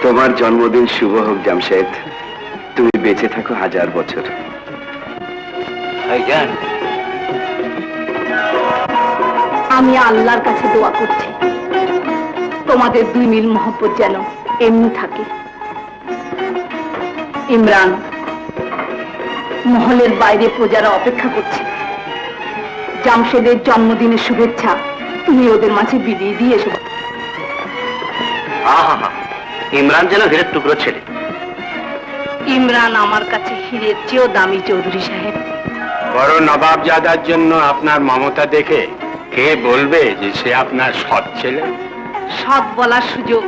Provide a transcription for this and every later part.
তোমার জন্মদিন শুভ হোক জামশেদ, তুমি বেঁচে থাকো 1000 বছর। ভাইজান, আমি আল্লাহর কাছে দোয়া করছি তোমাদের দুই মিল মহব্বত যেন এমনি থাকে। ইমরান, মহলের বাইরে প্রজারা অপেক্ষা করছে। জামশেদের জন্মদিনের শুভেচ্ছা তুমি ওদের মাঝে বিলিয়ে দিয়ে এসো। ইমরান যেন হীরের টুকরো ছেলে। ইমরান আমার কাছে হীরের চেয়েও দামি চৌধুরী সাহেব। বড় নবাবজাদার জন্য আপনার মমতা দেখে কে বলবে যে সে আপনার সৎ ছেলে? সৎ বলার সুযোগ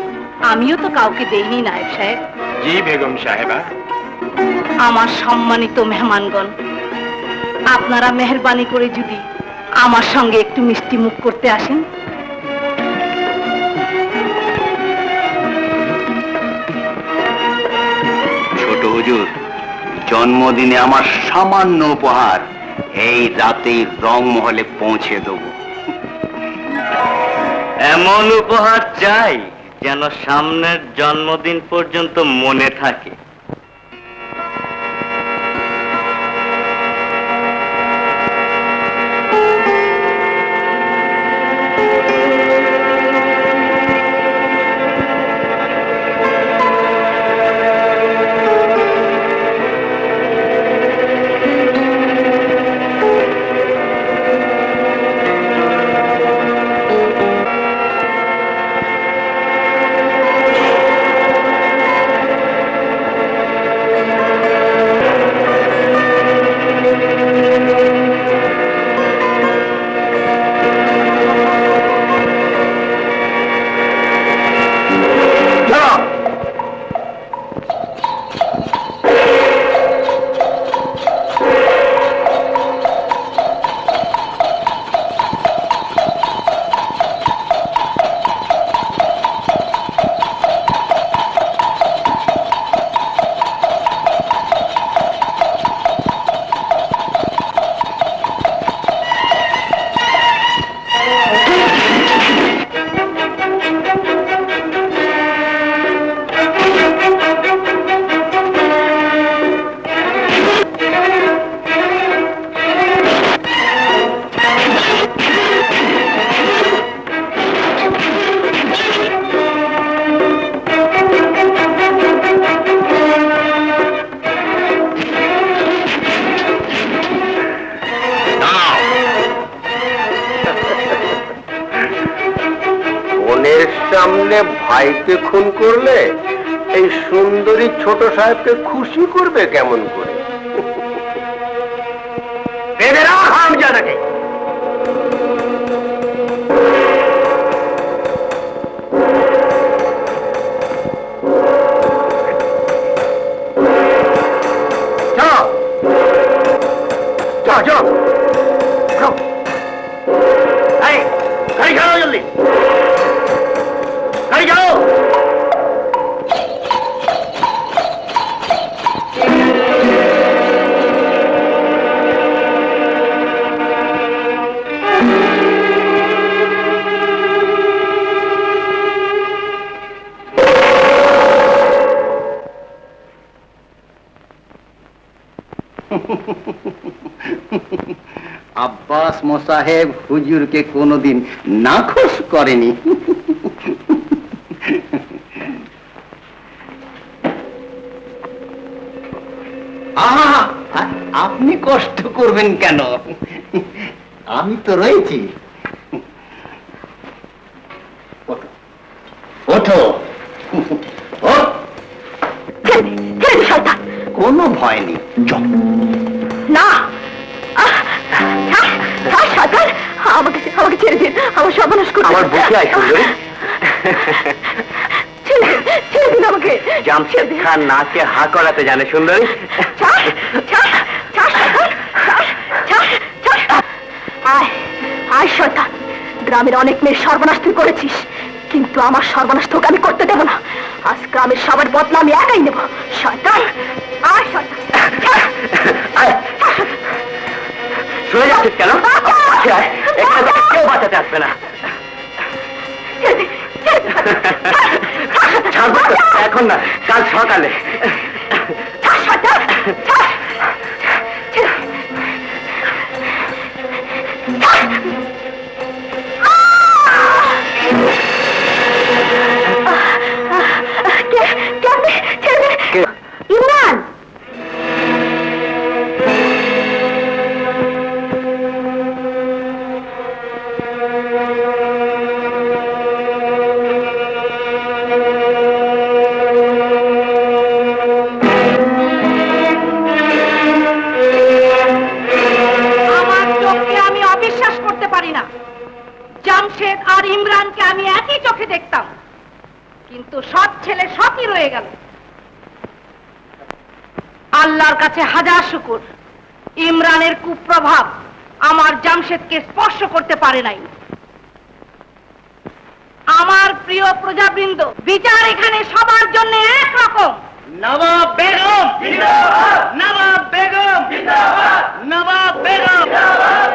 আমিও তো কাউকে দেইনি নায়েব সাহেব। জি বেগম সাহেবা। আমার সম্মানিত মেহমানগণ, আপনারা মেহেরবানি করে যদি আমার সঙ্গে একটু মিষ্টি মুখ করতে আসেন। ছোট হুজুর, জন্মদিনে আমার সামান্য উপহার এই রাতেই রংমহলে পৌঁছে দেব। এমন উপহার চাই যেন সামনের জন্মদিন পর্যন্ত মনে থাকে। সামনে ভাইকে খুন করলে এই সুন্দরী ছোট সাহেবকে খুশি করবে কেমন করে? বেঁধে রাখ হারামজাদাকে। গাড়ি ছাড়াও জলদি, গাড়ি যাও। আব্বাস মোসাহেব হুজুরকে কোনোদিন নাখোশ করেনি। আপনি কষ্ট করবেন কেন? আমি তো রয়েছি। ওঠো, কোনো ভয় নেই। না, আমাকে আমাকে ছেড়ে দিন, আমার সর্বনাশ করতে। আমার বুকে আয় সুন্দরী। ছেড়ে দিন আমাকে। জামশেদ খান নাকে হা করাতে জানে সুন্দরী। আয় শয়তান, গ্রামের অনেক মেয়ের সর্বনাশ তুই করেছিস, কিন্তু আমার সর্বনাশ তোকে আমি করতে দেব না। আজ গ্রামের সবার বদলা আমি একাই নেব। শয়তান, আয় শয়তান। সরে যাচ্ছিস কেন? কেউ বাঁচাতে আসবে না। এখন এখন না, কাল সকালে। ছাড় শয়তান, ছাড়। ছেড়ে। ছাড়। কে কে আপনি? ছেড়ে দে। ইমরান, আমার চোখকে আমি অবিশ্বাস করতে পারি না। জামশেদ আর ইমরানকে আমি একই চোখে দেখতাম, কিন্তু সৎ ছেলে সৎই রয়ে গেল। আল্লাহর কাছে হাজার শুকর, ইমরানের কুপ্রভাব আমার জামশেদকে স্পর্শ করতে পারে নাই। আমার প্রিয় প্রজাবৃন্দ, বিচার এখানে সবার জন্য একরকম। নবাব বেগম জিন্দাবাদ, নবাব বেগম জিন্দাবাদ, নবাব বেগম জিন্দাবাদ।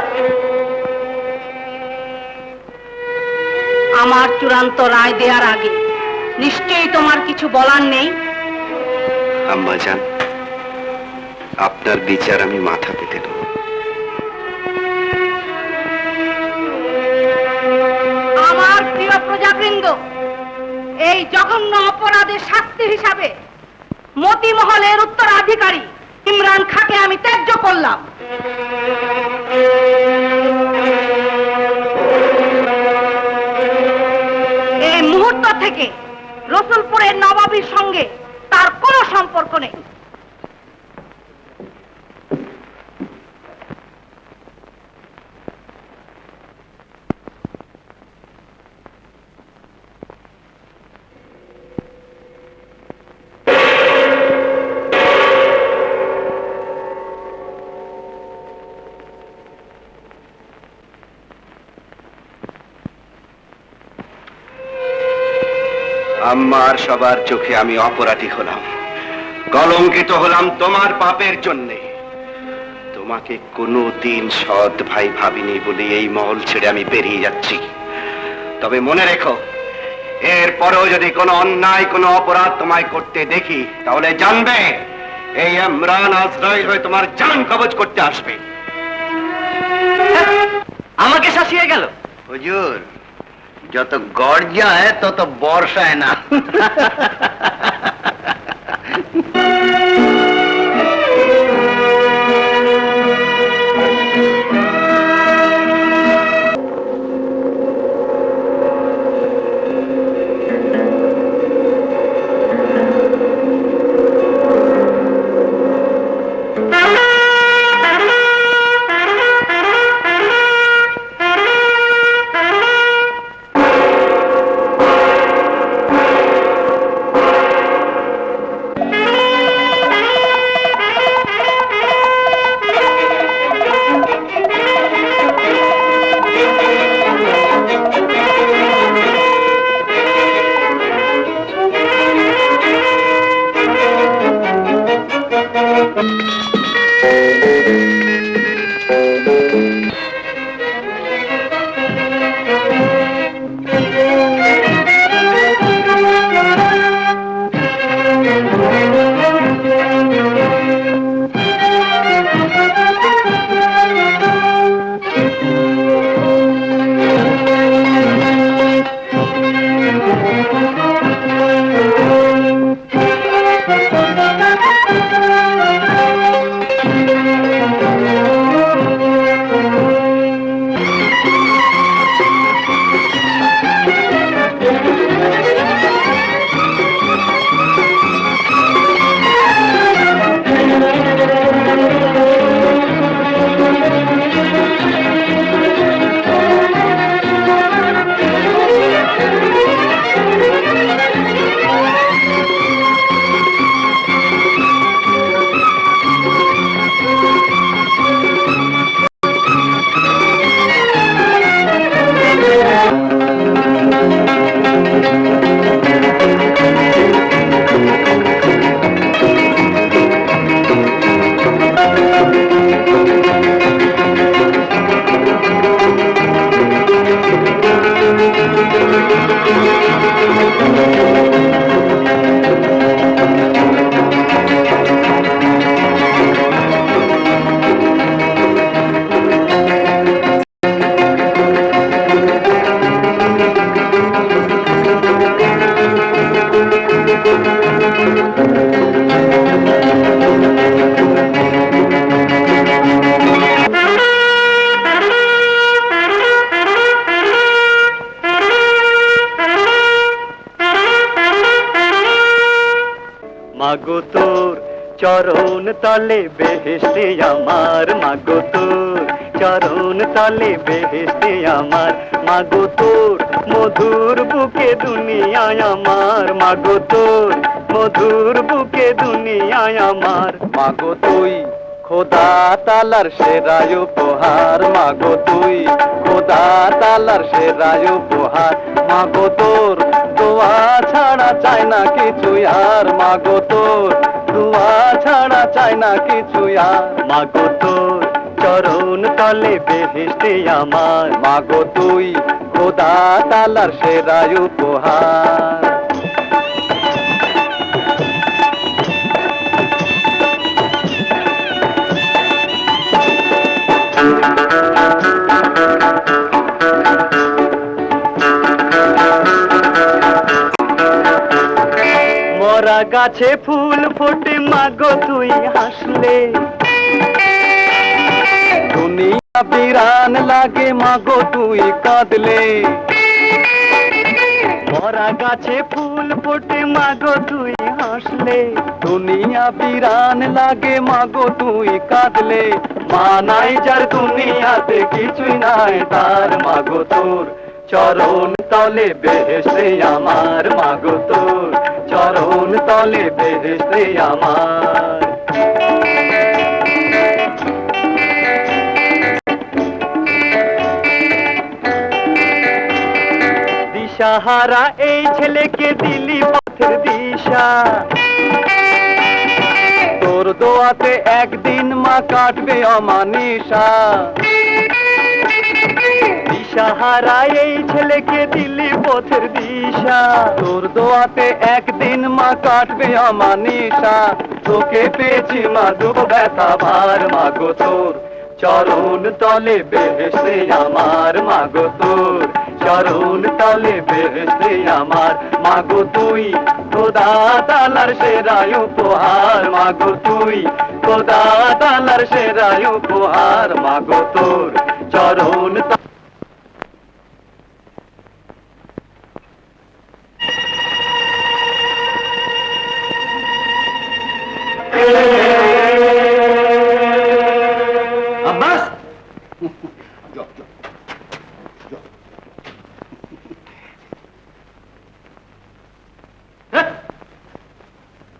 আমার চূড়ান্ত রায় দেওয়ার আগে নিশ্চয়ই তোমার কিছু বলার নেই। আম্মাজান, আপনার বিচার আমি মাথা পেতে নেব। আমার প্রিয় প্রজাবৃন্দ, এই জঘন্য অপরাধের শাস্তি হিসাবে মতিমহলের উত্তরাধিকারী ইমরান খাঁকে আমি ত্যায্য করলাম। এই মুহূর্ত থেকে রসুলপুরের নবাবীর সঙ্গে তার কোনো সম্পর্ক নেই। আম্মার সবার চোখে আমি অপরাধী হলাম, কলঙ্কিত হলাম তোমার পাপের জন্যে। তোমাকে কোনোদিন সৎ ভাই ভাবিনি বলে এই মহল ছেড়ে আমি বেরিয়ে যাচ্ছি। তবে মনে রেখো, এরপরেও যদি কোনো অন্যায় কোনো অপরাধ তোমায় করতে দেখি, তাহলে জানবে এই ইমরান আজরাইল হয়ে তোমার জান কবজ করতে আসবে। আমাকে শাসিয়ে গেল। হুজুর, যত গর্জায় তত বর্ষায় না। মাগো তোর চরণ তলে বেহেশতে আমার, মাগো তোর চরণ তলে বেহেশতে আমার, মাগো তোর মধুর বুকে দুনিয়ায় আমার, মাগো তোর মধুর বুকে দুনিয়ায় আমার। মাগো তুই খোদা তালার সেরায় উপহার, মাগো তুই খোদা তালার সেরায় উপহার, মাগো তোর দোয়া ছাড়া চায় না কিছু আর, মাগো তোর দোয়া ছাড়া চায় না কিছু আর, মাগো তোর চরণ তলে বেহেশতে আমার, মাগো তুই খোদা তালার সেরায় উপহার। মরা গাছে ফুল ফোটে মাগো তুই হাসলে, দুনিয়া বিরান লাগে মাগো তুই কাঁদলে। মরা গাছে ফুল ফোটে মাগো তুই হাসলে, দুনিয়া বিরান লাগে মাগো তুই কাঁদলে। মা নাই যার দুনিয়াতে কিছুই নাই তার, মাগো তোর চরণ তলে বেহেশতে আমার, মাগো তোর চরণ তলে বেহেশতে আমার। দিশাহারা এই ছেলেকে দিলি পথের দিশা, তোর দোয়াতে একদিন মা কাটবে অমানিসা। দিশাহারা এই ছেলেকে দিলি পথের দিশা, তোর দোয়াতে একদিন মা কাটবে অমানিসা। তোকে পেয়েছি মা দুঃখ ব্যথা ভার, মাগো তোর চরণ তলে বেহেশতে আমার, মাগো তোর চরণ তলে বেহেশতে আমার, মাগো তুই খোদা তালার সেরায় উপহার, মাগো তুই খোদা তালার সেরায় উপহার, মাগো তোর চরণ। আব্বাস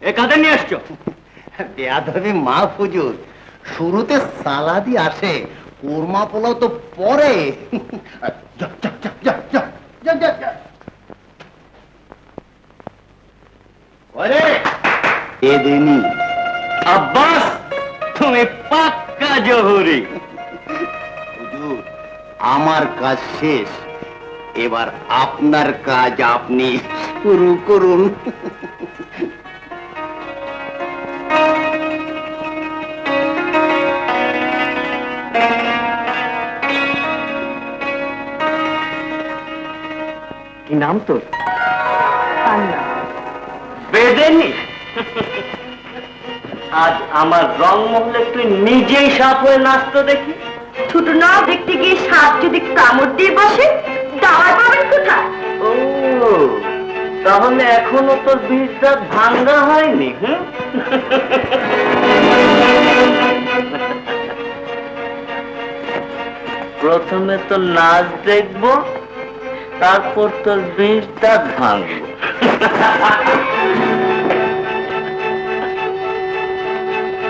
এ কাদের নিয়ে আসছো? বেয়াদবি মা হুজুর, শুরুতে সালাদি আসে, কোরমা পোলাও তো পরে। যা, যা, যা, যা, যা, যা, যা, যা। ওরে এদিনই আব্বাস তুমি পাক্কা জহুরি। হুজুর, আমার কাজ শেষ, এবার আপনার কাজ আপনি শুরু করুন। কি নাম তোর? বেদেনি। আজ আমার রংমহলে তুই নিজেই সাপ হয়ে নাচতো দেখি। ছোট না দেখতে গিয়ে সাপ যদি কামড় দিয়ে বসে দাওয়ার পাবেন কোথায়? ও তাহলে এখনো তোর বীজ দাঁত ভাঙ্গা হয়নি? প্রথমে তো নাচ দেখবো, তারপর তোর বীজ দাঁত ভাঙবো।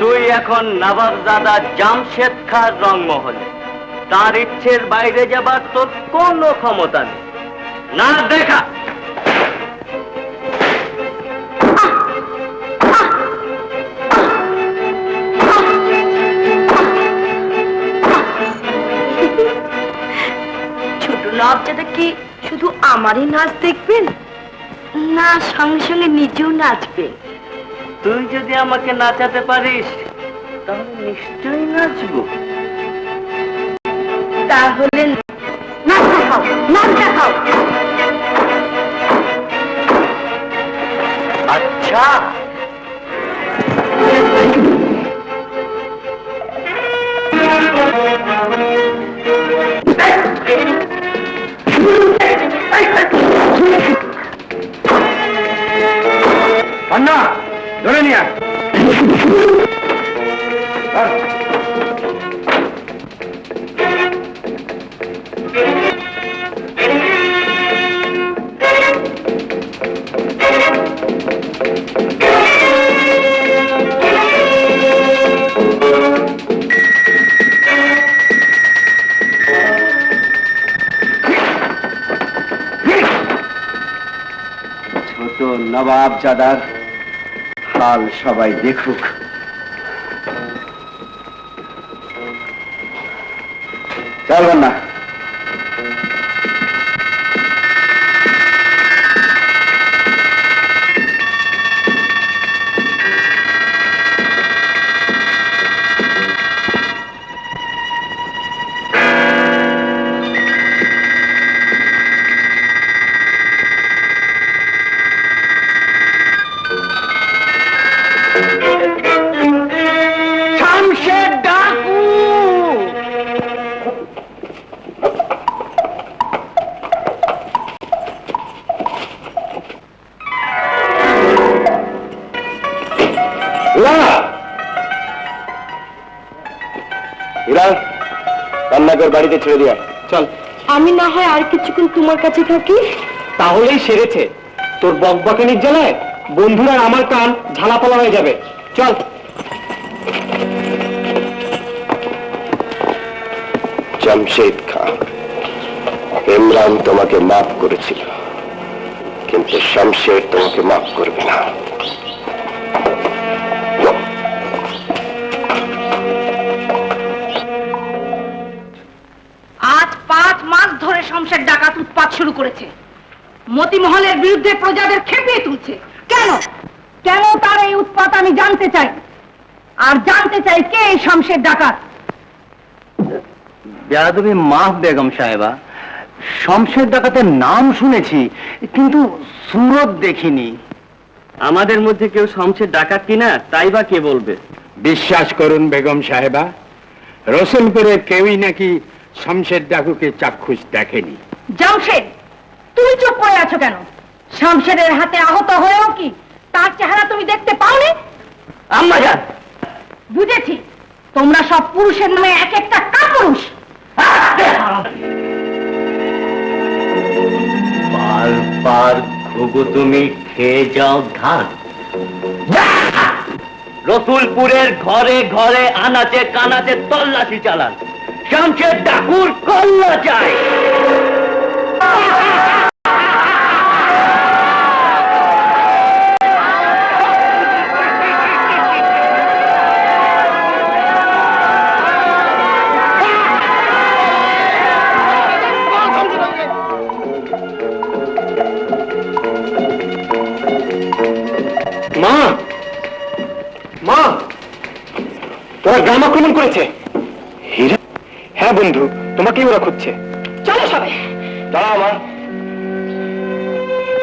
তুই এখন নবাবজাদা জামশেদ খাঁর রংমহলে, তার ইচ্ছের বাইরে যাবার তোর কোনো ক্ষমতা নেই। না দেখা ছোট নবাবজাদা কি শুধু আমারই নাচ দেখবেন, না সঙ্গে সঙ্গে নিজেও নাচবেন? তুই যদি আমাকে নাচাতে পারিস তাহলে নিশ্চয়ই নাচবো। তাহলে নাচ দেখাও, নাচ দেখাও। আচ্ছা পান্না ধরে নিয়ে ছোট নবাবজাদার হাল সবাই দেখুক। চলবেন না? শামশেদ ডাকু! রান্নাঘর বাড়িতে ছেড়ে দিয়া চল। আমি না হয় আর কিছুক্ষণ তোমার কাছে থাকি। তাহলেই সেরেছে। তোর বকবকানির জ্বালায় বন্ধুরা আমার কান ঝালাপালা হয়ে যাবে। চল। জামশেদ খান, ইমরান তোমাকে মাফ করেছিল, কিন্তু শামশেদ তোমাকে মাফ করবে না। আজ 5 মাস ধরে শামশেদ ডাকাত উৎপাত শুরু করেছে। মতিমহলের বিরুদ্ধে প্রজাদের খেপিয়ে তুলছে। কেন কেন তার এই উৎপাত আমি জানতে চাই। আর জানতে চাই কে এই শামশেদ ডাকাত। বেয়াদবি মাফ বেগম সাহেবা, শমশেদ ডাকাতের নাম শুনেছি কিন্তু সুরত দেখিনি। আমাদের মধ্যে কেউ শমশেদ ডাকাত কিনা তাই বা কে বলবে? বিশ্বাস করুন বেগম সাহেবা, রসুলপুরের কেউই নাকি শমশেদ ডাকুকে চাক্ষুষ দেখেনি। জামশেদ, তুমি চুপ করে আছো কেন? শামশেদের হাতে আহত হয়েও কি তার চেহারা তুমি দেখতে পাওনি? আম্মা জান, বুঝেছি, তোমরা সব পুরুষের নামে এক একটা কাপুরুষ। বারবার ঘুঘু তুমি খেয়ে যাও ধান। রসুলপুরের ঘরে ঘরে আনাচে কানাচে তল্লাশি চালান, শমশেদ ডাকুর কল্লা চাই। মা, মা, তোরা গ্রাম আক্রমণ করেছে। হীরা? হ্যাঁ বন্ধু, তোমাকেই ওরা খুঁজছে। চলো সবাই। দাঁড়াও মা,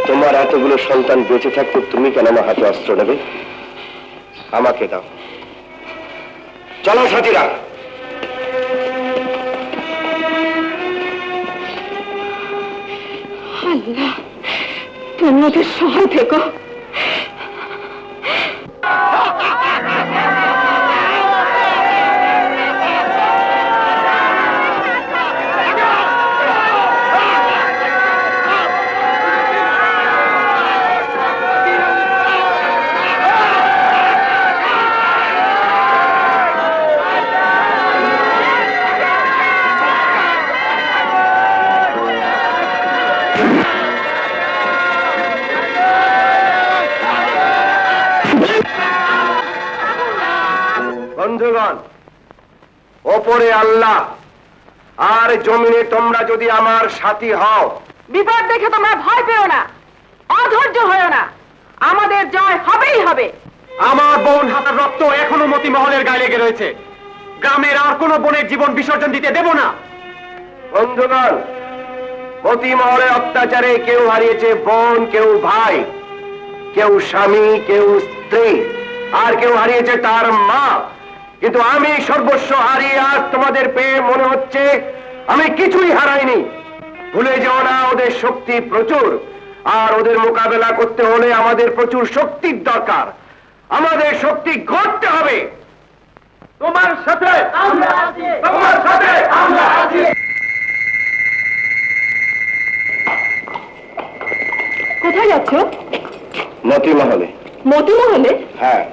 তোমার এতগুলো সন্তান বেঁচে থাকতে তুমি কেন আমার হাতে অস্ত্র নেবে? আমাকে দাও। চলো সাথীরা। আল্লাহ, তুমি ওদের সহায় থেকো। বন্ধুগণ, ওপরে আল্লাহ আর জমিনে তোমরা যদি আমার সাথী হও। বিপদ দেখে তোমরা ভয় পেও না, অধৈর্য হয়েও না। আমাদের জয় হবেই হবে। আমার বোন হাতার রক্ত এখনো মতিমহলের গায়ে লেগে রয়েছে। গ্রামের আর কোনো বোনের জীবন বিসর্জন দিতে দেব না। বন্ধুগণ, মতিমহলের অত্যাচারে কেউ হারিয়েছে বোন, কেউ ভাই, কেউ স্বামী, কেউ স্ত্রী, আর কেউ হারিয়েছে তার মা। কিন্তু আমি সর্বস্ব হারিয়ে আজ তোমাদের পেয়ে মনে হচ্ছে আমি কিছুই হারাইনি। ভুলে যেও না, ওদের শক্তি প্রচুর, আর ওদের মোকাবেলা করতে হলে আমাদের প্রচুর শক্তির দরকার। আমাদের শক্তি গড়তে হবে। তোমার সাথে আমরা আছি, তোমার সাথে আমরা আছি। কোথায় যাচ্ছ? মতিমহলে। মতিমহলে? হ্যাঁ,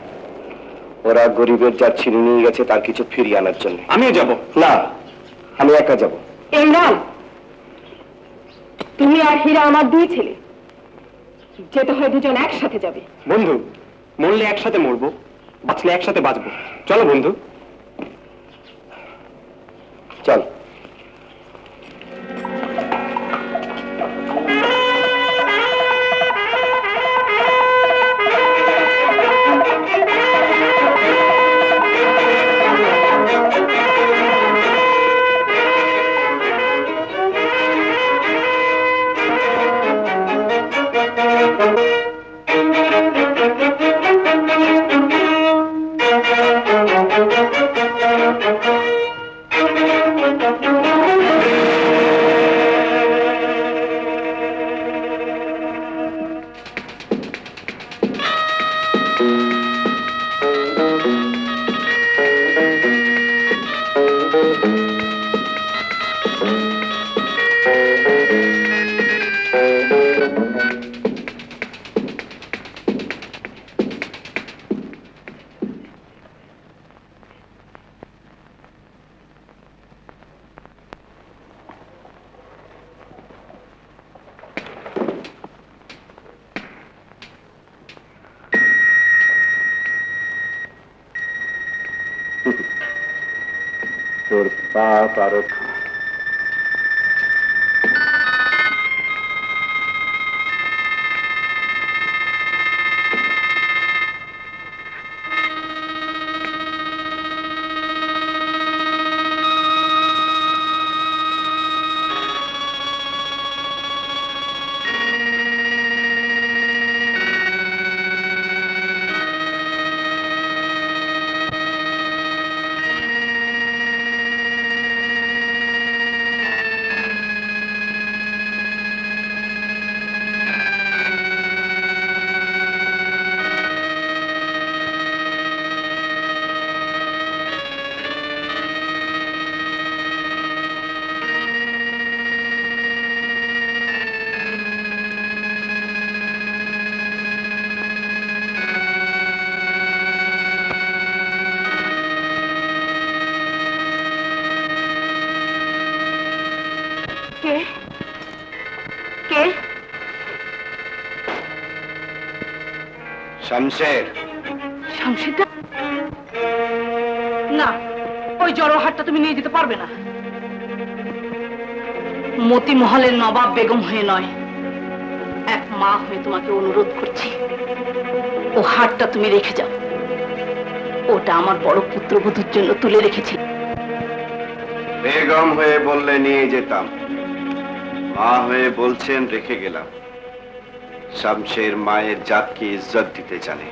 ওরা গরিবের যা ছিনিয়ে নিয়ে গেছে তার কিছু ফিরিয়ে আনার জন্য। আমিও যাব। না, আমি একা যাব। ইমরান, তুমি আর হীরা আমার দুই ছেলে। যেতে হয় দুজন একসাথে যাবে। বন্ধু, মরলে একসাথে মরবো, বাঁচলে একসাথে বাঁচবো। চলো বন্ধু, চল। তোর পাপ আরো কে কে? শমশের। শামশেরদা? না, ওই জড়োহাটটা তুমি নিয়ে যেতে পারবে না। মতি মহলের নবাব বেগম হয়ে নয়, এক মা হয়ে তোমাকে অনুরোধ করছি, ও হারটা তুমি রেখে যাও। ওটা আমার বড় পুত্রবধূর জন্য তুলে রেখেছি। বেগম হয়ে বললে নিয়ে যেতাম, মা হয়ে বলছেন রেখে গেলাম। শমশের মায়ের জাতকে ইজ্জত দিতে জানে।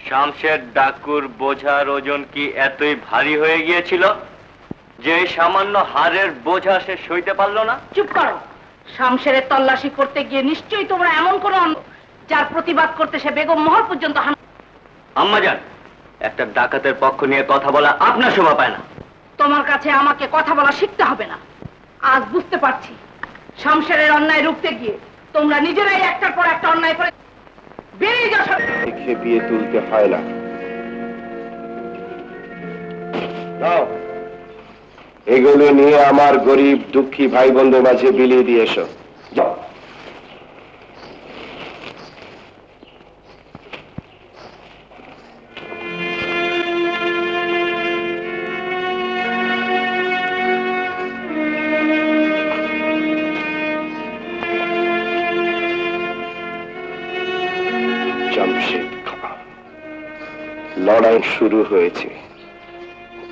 শামশের ডাকুর বোঝার ওজন কি এতই ভারী হয়ে গিয়েছিল যে এই সামান্য হারের বোঝা সে সইতে পারল না? চুপ করো। শামশেরের তল্লাশি করতে গিয়ে নিশ্চয়ই তোমরা এমন কোন যার প্রতিবাদ করতে সে বেগম মহল পর্যন্ত আম্মাজান, একটা ডাকাতের পক্ষ নিয়ে কথা বলা আপনার শোভা পায় না। তোমার কাছে আমাকে কথা বলা শিখতে হবে না। আজ বুঝতে পারছি শামশেরের অন্যায় রুখতে গিয়ে তোমরা নিজেরাই একটার পর একটা অন্যায় করে বেরিয়ে যাও। খেপিয়ে তুলতে হয় না। নাও, এগুলো নিয়ে আমার গরিব দুঃখী ভাই বোনদের মাঝে বিলিয়ে দিয়ে এসো। যাও। জামশেদ খান, লড়াই শুরু হয়েছে,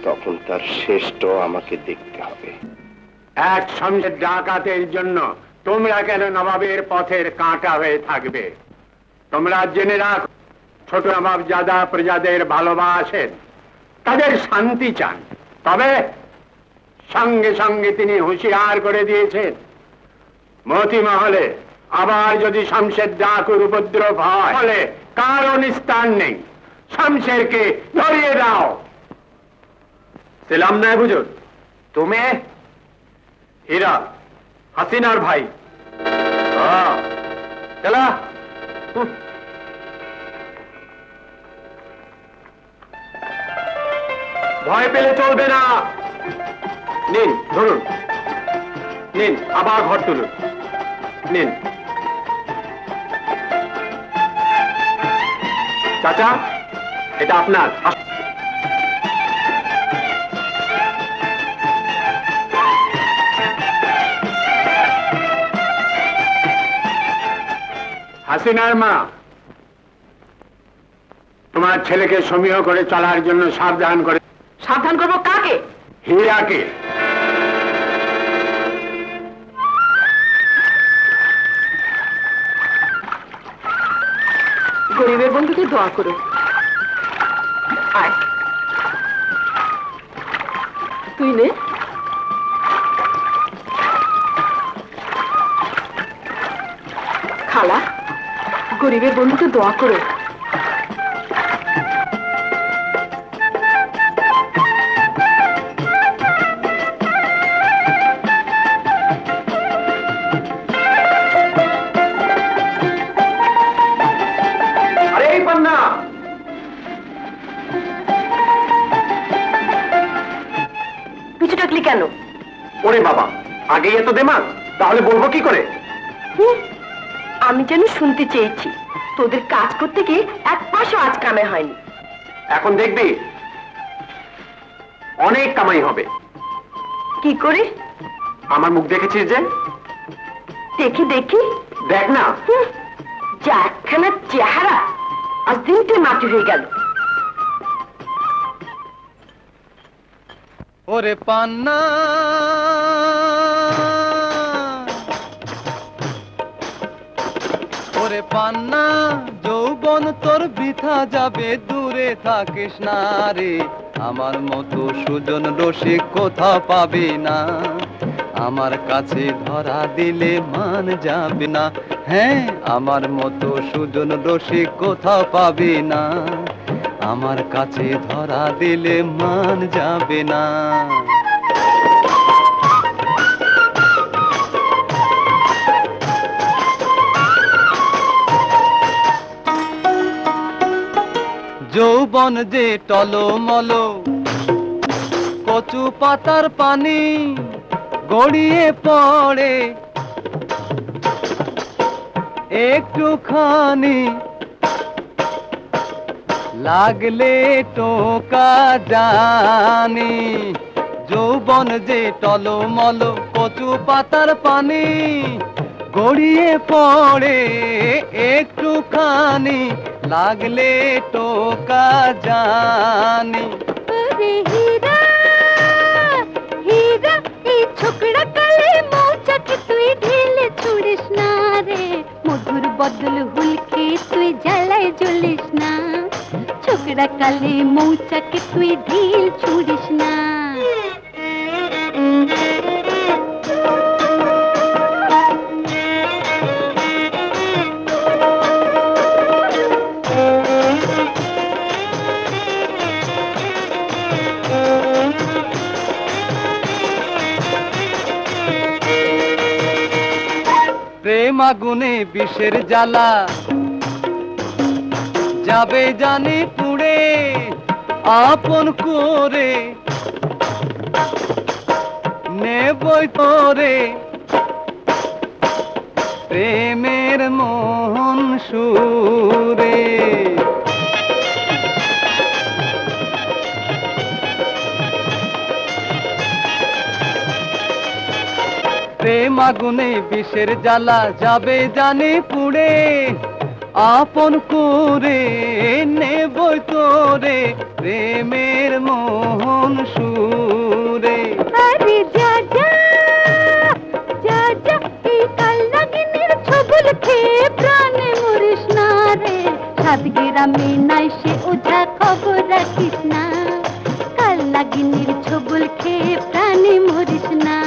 তখন তার শেষটা আমাকে দেখতে হবে। এক শমশের ডাকাতের জন্য তোমরা কেন নবাবের পথের কাঁটা হয়ে থাকবে? তোমরা জেনে রাখ, ছোট নবাব জাদা প্রজাদের ভালোবাসেন, তাদের শান্তি চান। তবে সঙ্গে সঙ্গে তিনি হুঁশিয়ার করে দিয়েছেন, মতি মহলে আবার যদি শমশের ডাকুর উপদ্রব হয় ফলে কারো নিস্তার নেই। শমশেরকে ধরিয়ে দাও। সেলাম নয় হুজুর, তুমি হীরা হাসিনার ভাই? চলা। ভয় পেলে চলবে না। নিন, ধরুন, নিন, আবার ঘর তুলুন, নিন। চাচা, এটা আপনার। হাসিনার মা, তোমার ছেলেকে সমীহ করে চলার জন্য সাবধান করে। সাবধান করবো কাকে? হীরাকে। গরিবের বন্ধুকে দোয়া করো। আয়, তুই নে। খালা, গরিবের বন্ধুকে দোয়া করো। আরে এই পান্না, পিছু টাকলি কেন? ওরে বাবা, আগেই এত দেমাগ, তাহলে বলবো কি করে? আমি যেন শুনতে চেয়েছি, তোদের কাজ করতে গিয়ে এক পয়সা আজ কামে হয়নি। এখন দেখবি অনেক কামাই হবে। কি করে? আমার মুখ দেখেছিস যে? দেখি দেখি। দেখ না। যা একখানা চেহারা, আজ দিনটি মাটি হয়ে গেল। ওরে পান্না, ওরে পান্না, যৌবন তোর বৃথা যাবে, দূরে থাকিস না রে। আমার মতো সুজন রসিক কোথাও পাবি না, আমার কাছে ধরা দিলে মান যাবে না। হ্যাঁ, আমার মতো সুজন রসিক কোথাও পাবি না, আমার কাছে ধরা দিলে মান যাবে না। যৌবন যে টলমল, কচু পাতার পানি গড়িয়ে পড়ে একটুখানি, লাগলে টোকা জানি। যৌবন যে টলমল, কচু পাতার পানি গড়িয়ে পড়ে একটুখানি, লাগলে টোকা জানি। হীরা হীরা, এই ছোকরা কালে মৌচাকে তুই ঢেলে ছুড়িস না রে। মধুর বদল হুলকে তুই জ্বালায় জ্বলিস না, ছোকরা কালে মৌচাকে তুই ঢিল ছুড়িস না। প্রেম আগুনে বিষের জ্বালা যাবে জানি পুড়ে, আপন করে নেবই তোরে। প্রেমের মোহন সুরে, প্রেম আগুনে বিষের জ্বালা যাবে জানি পুড়ে, আপন করে নেবই তোরে। প্রেমের মোহন সুরে। আরে যা যা যা যা, এই কাল নাগিনীর ছবল খেয়ে প্রাণে মরিস না রে। সাত গ্রামে নাই সে ওঝা, খবর রাখিস না। কাল নাগিনীর ছবল খেয়ে প্রাণে মরিস না,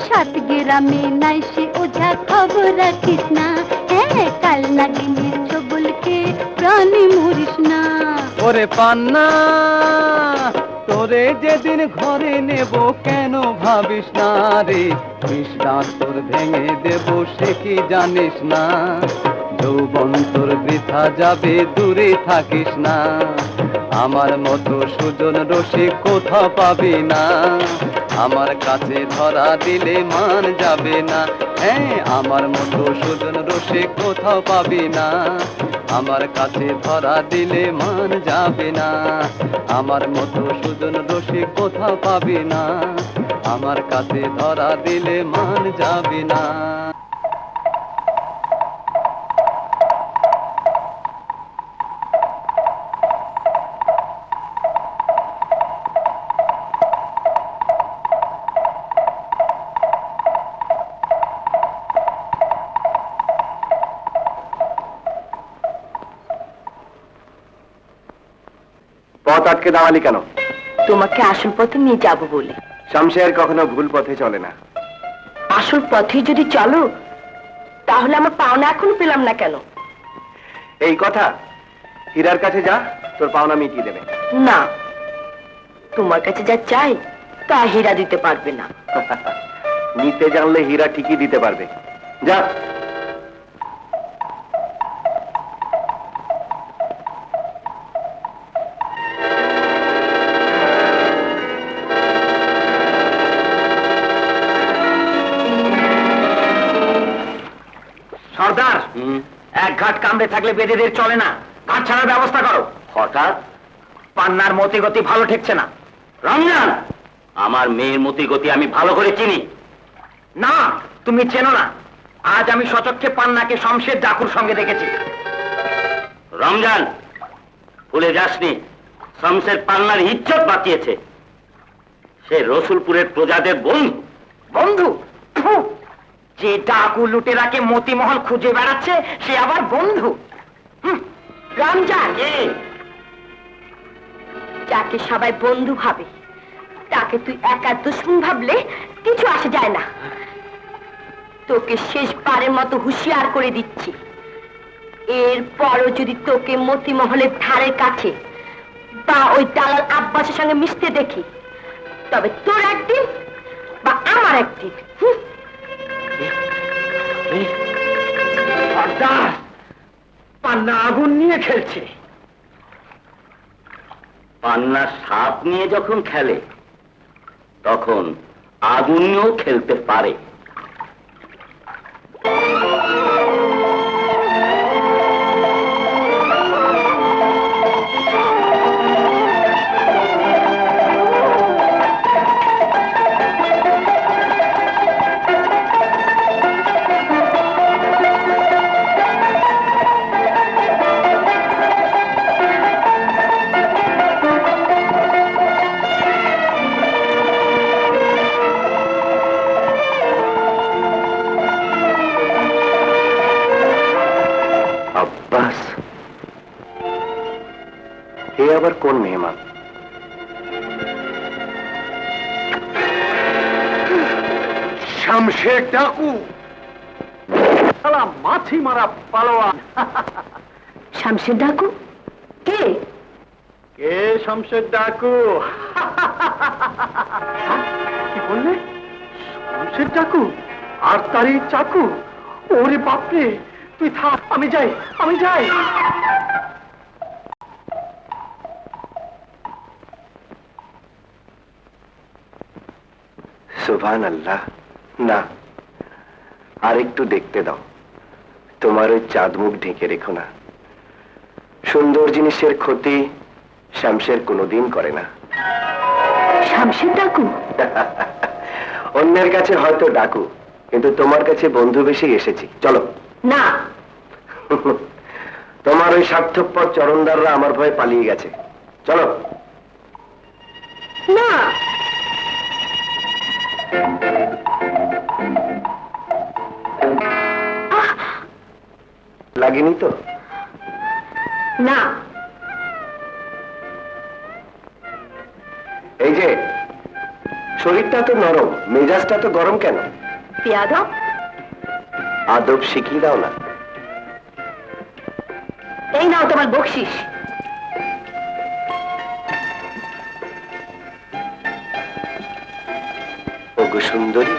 সাত গ্রামে নাই সে ওঝা, খবর রাখিস না। হ্যাঁ, কাল নাগিনীর ছবল খেয়ে প্রাণে মরিস না। ওরে পান্না, তোরে যেদিন ঘরে নেব কেন ভাবিস না রে, বিষ তোর ভেঙে দেব সে কি জানিস না, যৌবন তোর বৃথা যাবে দূরে থাকিস না, আমার মতো সুজন রসিক কোথাও পাবি না, আমার কাছে ধরা দিলে মান যাবে না, হ্যাঁ আমার মতো সুজন রসিক কোথাও পাবি না, আমার কাছে ধরা দিলে মান যাবে না, আমার মতো সুজন রসিক কোথাও পাবি না, আমার কাছে ধরা দিলে মান যাবে না। পথ আটকে দাঁড়ালি কেন? তোমাকে আসল পথে নিয়ে যাব বলে। শামশের কখনো ভুল পথে চলে না। আসল পথে যদি চলো তাহলে আমার পাওনা এখনো পেলাম না কেন? এই কথা, হীরার কাছে যা, তোর পাওনা মিটিয়ে দেবে। না, তোমার কাছে যা চাই তা হীরা দিতে পারবে না। নিতে জানলে হীরা ঠিকই দিতে পারবে। যা। সর্দার, এক ঘাট কামড়ে থাকলে বেদেদের চলে না, ঘাট ছাড়ার ব্যবস্থা করো। হঠাৎ পান্নার মতিগতি ভালো ঠেকছে না। রমজান, আমার মেয়ের মতিগতি আমি ভালো করে চিনি। না, তুমি চেনো না। আজ আমি সচক্ষে পান্নাকে শমশের ডাকুর সঙ্গে দেখেছি। রমজান, ভুলে যাসনি, শমশের পান্নার ইজ্জত বাঁচিয়েছে। সে রসুলপুরের প্রজাদের বন্ধু। বন্ধু? ফু! যে ডাকু লুটেরাকে মতিমহল খুঁজে বেড়াচ্ছে সে আবার বন্ধু? রমজান, যাকে সবাই বন্ধু ভাবে তাকে তুই একা দুশ্মন ভাবলে কিছু আসে যায় না। তোকে শেষবারের মতো হুঁশিয়ার করে দিচ্ছি, এরপরও যদি তোকে মতিমহলের ধারের কাছে বা ওই দালাল আব্বাসের সঙ্গে মিশতে দেখি তবে তোর একদিন বা আমার একদিন। সর্দার, পান্না আগুন নিয়ে খেলছে। পান্না সাপ নিয়ে যখন খেলে তখন আগুন নিয়েও খেলতে পারে। আব্বাস, এ আবার কোন মেহমান? শামশের ডাকু, শালা মাছি মারা পালোয়ান। শামশের ডাকু কে? কে শমশের ডাকু? কি বললে? শমশের ডাকু আর তারই চাকু? ওরে বাপরে, তুই থাক, আমি যাই, আমি যাই। সুবহান আল্লাহ। না, আর একটু দেখতে দাও। তোমার ওই চাঁদ মুখ ঢেকে রেখো না। সুন্দর জিনিসের ক্ষতি শামশের কোনোদিন করে না। শামশের ডাকু? অন্যের কাছে হয়তো ডাকু, কিন্তু তোমার কাছে বন্ধু বেশি এসেছি। চলো। না, তোমার ওই স্বার্থপর চরণদাররা আমার ভয়ে পালিয়ে গেছে। চলো। না, লাগেনি তো? না। এই যে শরীরটা তো নরম, মেজাজটা তো গরম কেন? পেয়াদব, আদব শিখিয়ে দাও না। এই নাও তোমার বকশিস। ওগো সুন্দরী,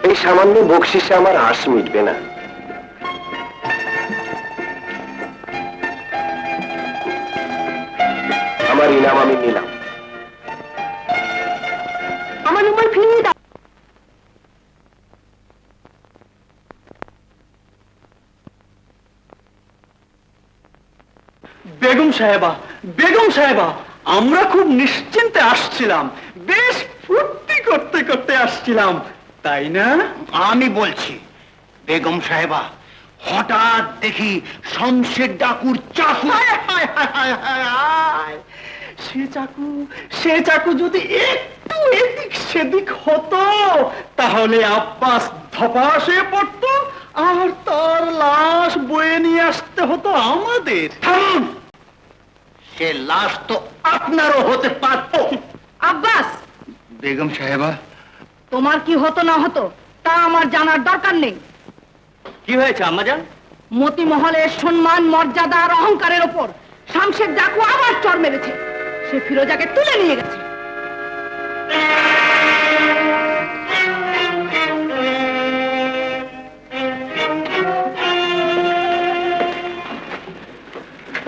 এই সামান্য বকশিসে আমার আশ মিটবে না। আমার ইনাম আমি নিলাম। আমার রুমাল ফিরিয়ে দাও। বেগম সাহেবা, বেগম সাহেবা, আমরা খুব নিশ্চিন্তে আসছিলাম, বেশ ফুর্তি করতে করতে আসছিলাম, তাই না? আমি বলছি বেগম সাহেবা, হঠাৎ দেখি শমশের ডাকুর চাকু। হায় হায় হায় হায় হায় হায়। সে চাকু যদি একটু এদিক সেদিক হতো তাহলে আব্বাস ধপাস হয়ে পড়তো আর তার লাশ বয়ে নিয়ে আসতে হতো আমাদের। থামুন! সে লাশ তো আপনারও হতে পারত। আব্বাস, বেগম সাহেবা, তোমার কি হতো না হতো তা আমার জানার দরকার নেই। কি হয়েছে আম্মাজান? মতি মহলের সম্মান, মর্যাদা আর অহংকারের ওপর শামশের ডাকু আবার চড় মেরেছে। সে ফিরোজাকে তুলে নিয়ে গেছে।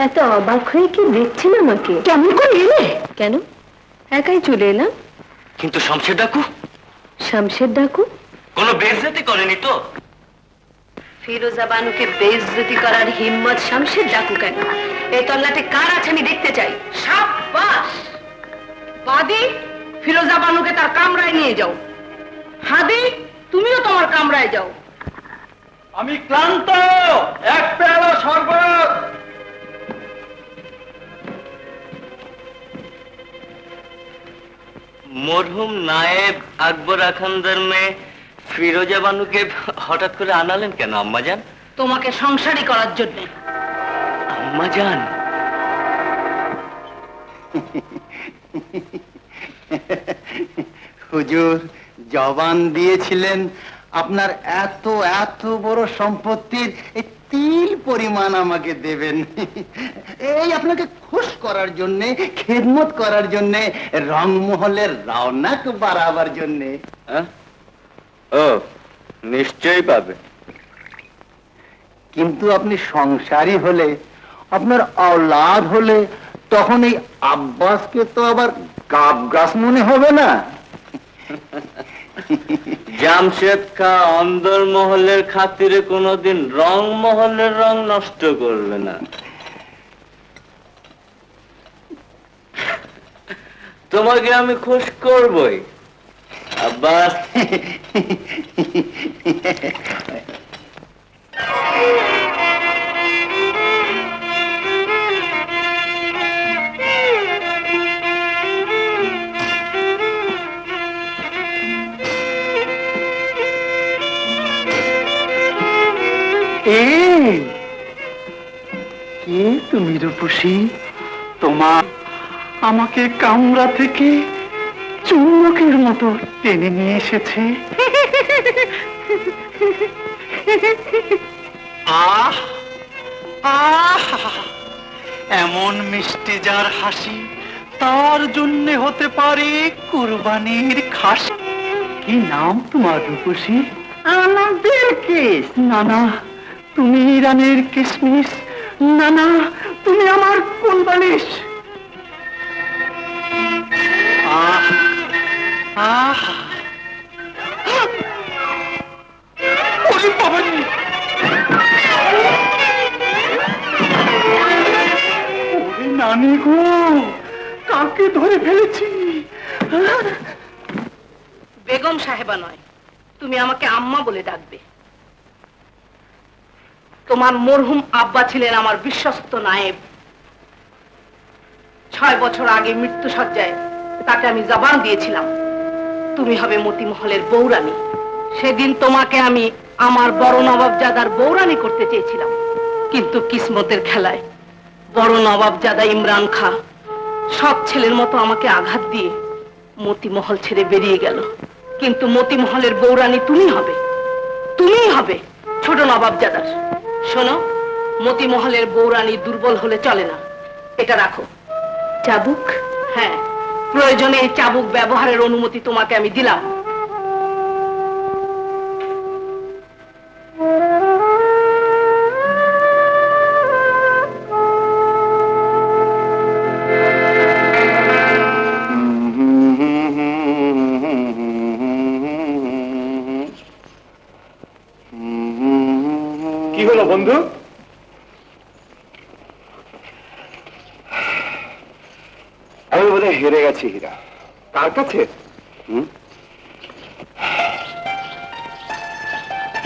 এত অবাক হয়ে কি দেখছেন আমাকে? কেমন করে এলে? কেন, একাই চলে এলাম। কিন্তু শমশের ডাকু শামশের ডাকু কোনো বেইজ্জতি করেনি তো? ফিরোজা বানুকে বেইজ্জতি করার হিম্মত শামশের ডাকু কেন? এই তল্লাটে কার আছে আমি দেখতে চাই। সাব্বাস! বাদী, ফিরোজা বানুকে তার কামরায় নিয়ে যাও। হাদি, তুমিও তোমার কামরায় যাও। আমি ক্লান্ত, এক পেয়ালা শরবত। মরহুম নায়েব আকবর আখানদার মেয়ে ফিরোজা বানুকে হঠাৎ করে আনালেন কেন আম্মাজান? তোমাকে সংসারী করার জন্য। আম্মাজান, হুজুর জবান দিয়েছিলেন আপনার এত এত বড় সম্পত্তির এই তিল পরিমাণ আমাকে দেবেন। এই আপনাকে খুশ করার জন্যে, খেদমত করার জন্যে, রংমহলের রওনাক বাড়াবার জন্যে। ও নিশ্চয়ই পাবে। কিন্তু আপনি সংসারী হলে, আপনার আওলাদ হলে, তখন এই আব্বাসকে তো আবার গাব গাছ মনে হবে না? জামশেদ খাঁ অন্দর মহলের খাতিরে কোনোদিন রং মহলের রং নষ্ট করবে না। তোমাকে আমি খুশ করবই আব্বাস। কে তুমি রূপসী? তোমার আমাকে কামরা থেকে চুম্বকের মতো টেনে নিয়ে এসেছে। আহ আহ, এমন মিষ্টি যার হাসি, তার জন্য হতে পারে কুরবানির খাসি। কি নাম তোমার রূপসী? আমার নাম বিলকিস। না না, তুমি ইরানের কিসমিস। না না, তুমি আমার কুরবানিস। আহ আহ, ওরে বাবা রে! ওরে নানি গো, কাকে ধরে ফেলেছি? বেগম সাহেবা নয়, তুমি আমাকে আম্মা বলে ডাকবে। তোমার মরহুম আব্বা ছিলেন আমার বিশ্বস্ত নায়েব। 6 বছর আগে মৃত্যু সজ্জায় তাকে আমি জবান দিয়েছিলাম, তুমি হবে মতি মহলের বৌরানী। সেদিন তোমাকে আমি আমার বড় নবাবজাদার বৌরানী করতে চেয়েছিলাম, কিন্তু কিসমতের খেলায় বড় নবাবজাদা ইমরান খাঁ সব ছেলের মতো আমাকে আঘাত দিয়ে মতি মহল ছেড়ে বেরিয়ে গেল। কিন্তু মতি মহলের বৌরানী তুমি হবে, তুমিই হবে ছোট নবাবজাদার। শোনো, মতি মহলের বৌরানী দুর্বল হলে চলে না, এটা রাখো। চাবুক? হ্যাঁ, প্রয়োজনে এই চাবুক ব্যবহারের অনুমতি তোমাকে আমি দিলাম। হলো বন্ধু? আমি বোধহয় হেরে গেছি হীরা। কার কাছে?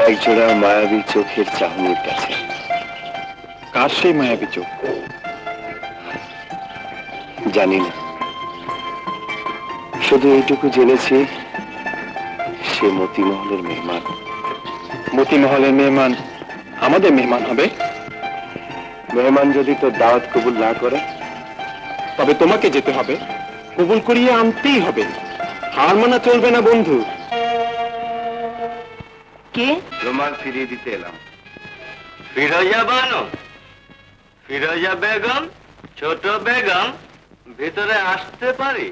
একজোড়া মায়াবী চোখের চাহনির কাছে। কার সেই মায়াবী চোখ? জানি না, শুধু এইটুকু জেনেছি সে মতিমহলের মেহমান। মতিমহলের মেহমান আমাদের মেহমান হবে? মেহমান যদি তোর দাওয়াত কবুল না করে? তবে তোমাকে যেতে হবে, কবুল করিয়ে আনতেই হবে। হার মানা চলবে না বন্ধু। কে? রুমাল ফিরিয়ে দিতে এলাম। ফিরোজা বানু, ফিরোজা বেগম, ছোট বেগম, ভিতরে আসতে পারি?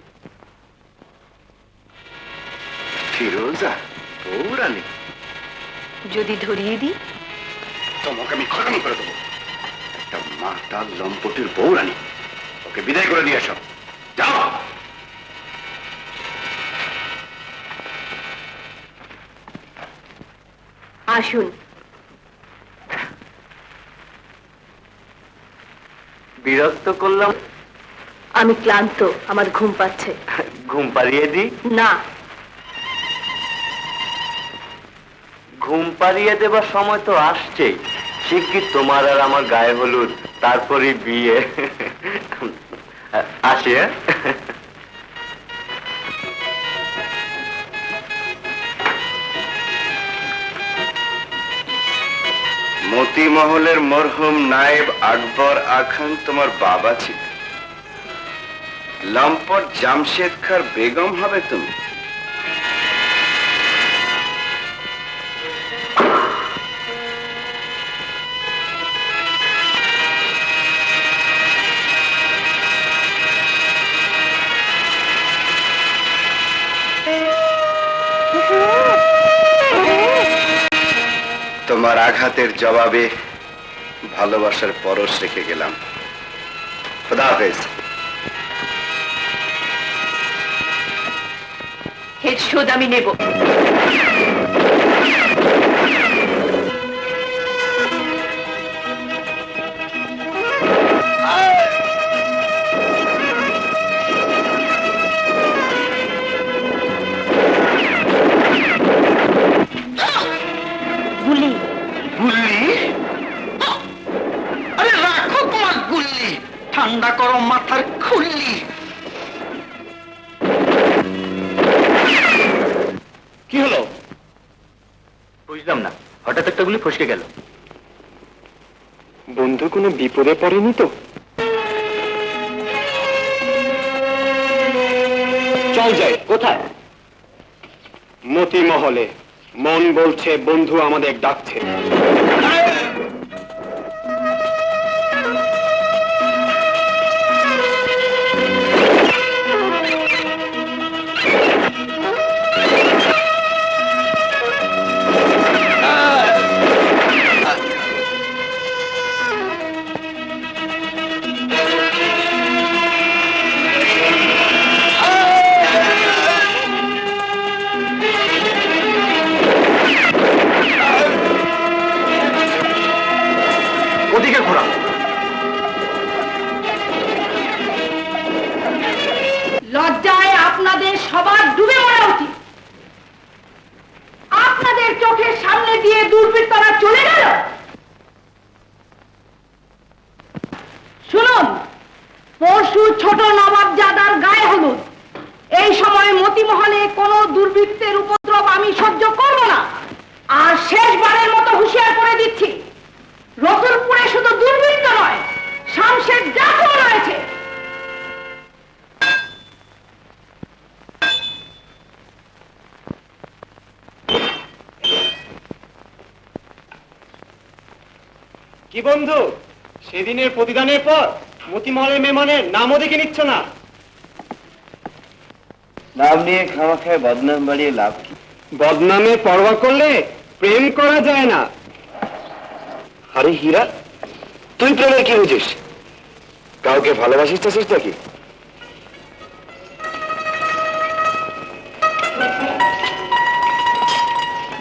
ফিরোজা বৌরানী? যদি ধরিয়ে দিই? তোমাকে আমি খতম করে দেবো। একটা মাতাল লম্পটের বৌরানী, ওকে বিদায় করে নিয়ে এসো। যাও। আসুন। বিরক্ত করলাম? আমি ক্লান্ত, আমার ঘুম পাচ্ছে। ঘুম পাড়িয়ে দিই? না। ঘুম পাড়িয়ে দেবার সময় তো আসছেই। শিগগির তোমার আর আমার গায়ে হলুদ, তারপরে বিয়ে। আসি। মতিমহলের মরহুম নায়েব আকবর আখান তোমার বাবা ছিল। লম্পট জামশেদ খার বেগম হবে তুমি? তোমার আঘাতের জবাবে ভালোবাসার পরশ রেখে গেলাম। খোদা হাফেজ। এর শোধ আমি নেব। গুলি। গুল্লি? আরে রাখো তোমার গুল্লি, ঠান্ডা করো মাথার খুল্লি। কি হলো? বুঝলাম না, হঠাৎ একটা গুলি ফসকে গেল। বন্ধু কোনো বিপদে পড়েনি তো? চল যাই। কোথায়? মতিমহলে। মন বলছে বন্ধু আমাদের ডাকছে। ওদিকে ঘোরা। লজ্জায় আপনাদের সবার ডুবে মরা উচিত। আপনাদের চোখের সামনে দিয়ে দুর্বৃত্তরা চলে গেল। শুনুন, পরশু ছোট নবাবজাদার গায়ে হলুদ। এই সময় মতিমহলে কোনো দুর্বৃত্তের উপদ্রব আমি সহ্য করব না। আর শেষবারের মতো হুঁশিয়ার করে দিচ্ছি, রসুলপুরে শুধু দুর্বৃত্ত নয়, শামশের জাতও রয়েছে। কি বন্ধু, সেদিনের প্রতিদানের পর মতিমহলের মেহমানের নামও দেখে নিচ্ছ না? নাম নিয়ে খামাখায় বদনাম বাড়িয়ে লাভ কি? বদনামে পরোয়া করলে প্রেম করা যায় না। আরে হীরা, তুই প্রেমের কি বুঝিস? কাউকে ভালোবাসিস নাকি?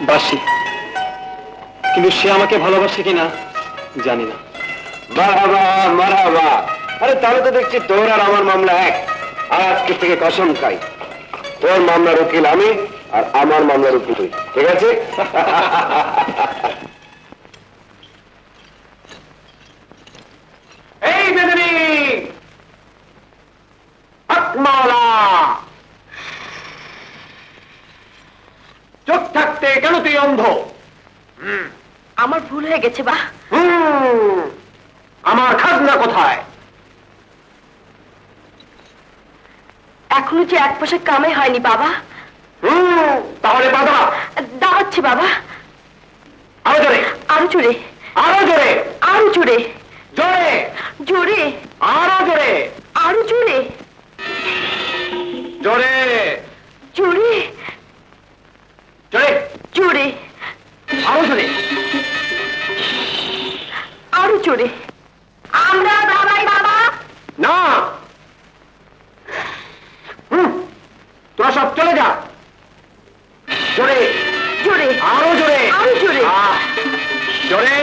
বাসি, কিন্তু সে আমাকে ভালোবাসে কিনা জানি না। মারহাবা মারহাবা। আরে তাহলে তো দেখছি তোর আর আমার মামলা এক। আর আজকে থেকে কসম খাই, তোর মামলার উকিল আমি আর আমার মামলার উকিল তুই, ঠিক আছে? এই বেদনী আকমালা, চোখ থাকতে কেন তুই অন্ধ? আমার ভুল হয়ে গেছে বা। আমার খাজনা কোথায়? এখনো যে এক পয়সা কামাই হয়নি বাবা। তাহলে বাধা। দাঁড়াচ্ছি বাবা। আরো জোরে, আরো জোরে, আরো জোরে, আরো জোরে, জোরে, জোরে, আরো জোরে, আরো জোরে, জোরে, জোরে, জোরে, জোরে, আরো জোরে। আরো জোরে। আমরা দাঁড়াই বাবা। না, তোরা সব চলে যা। জোরে, জোরে, আরো জোরে, আরো জোরে, জোরে,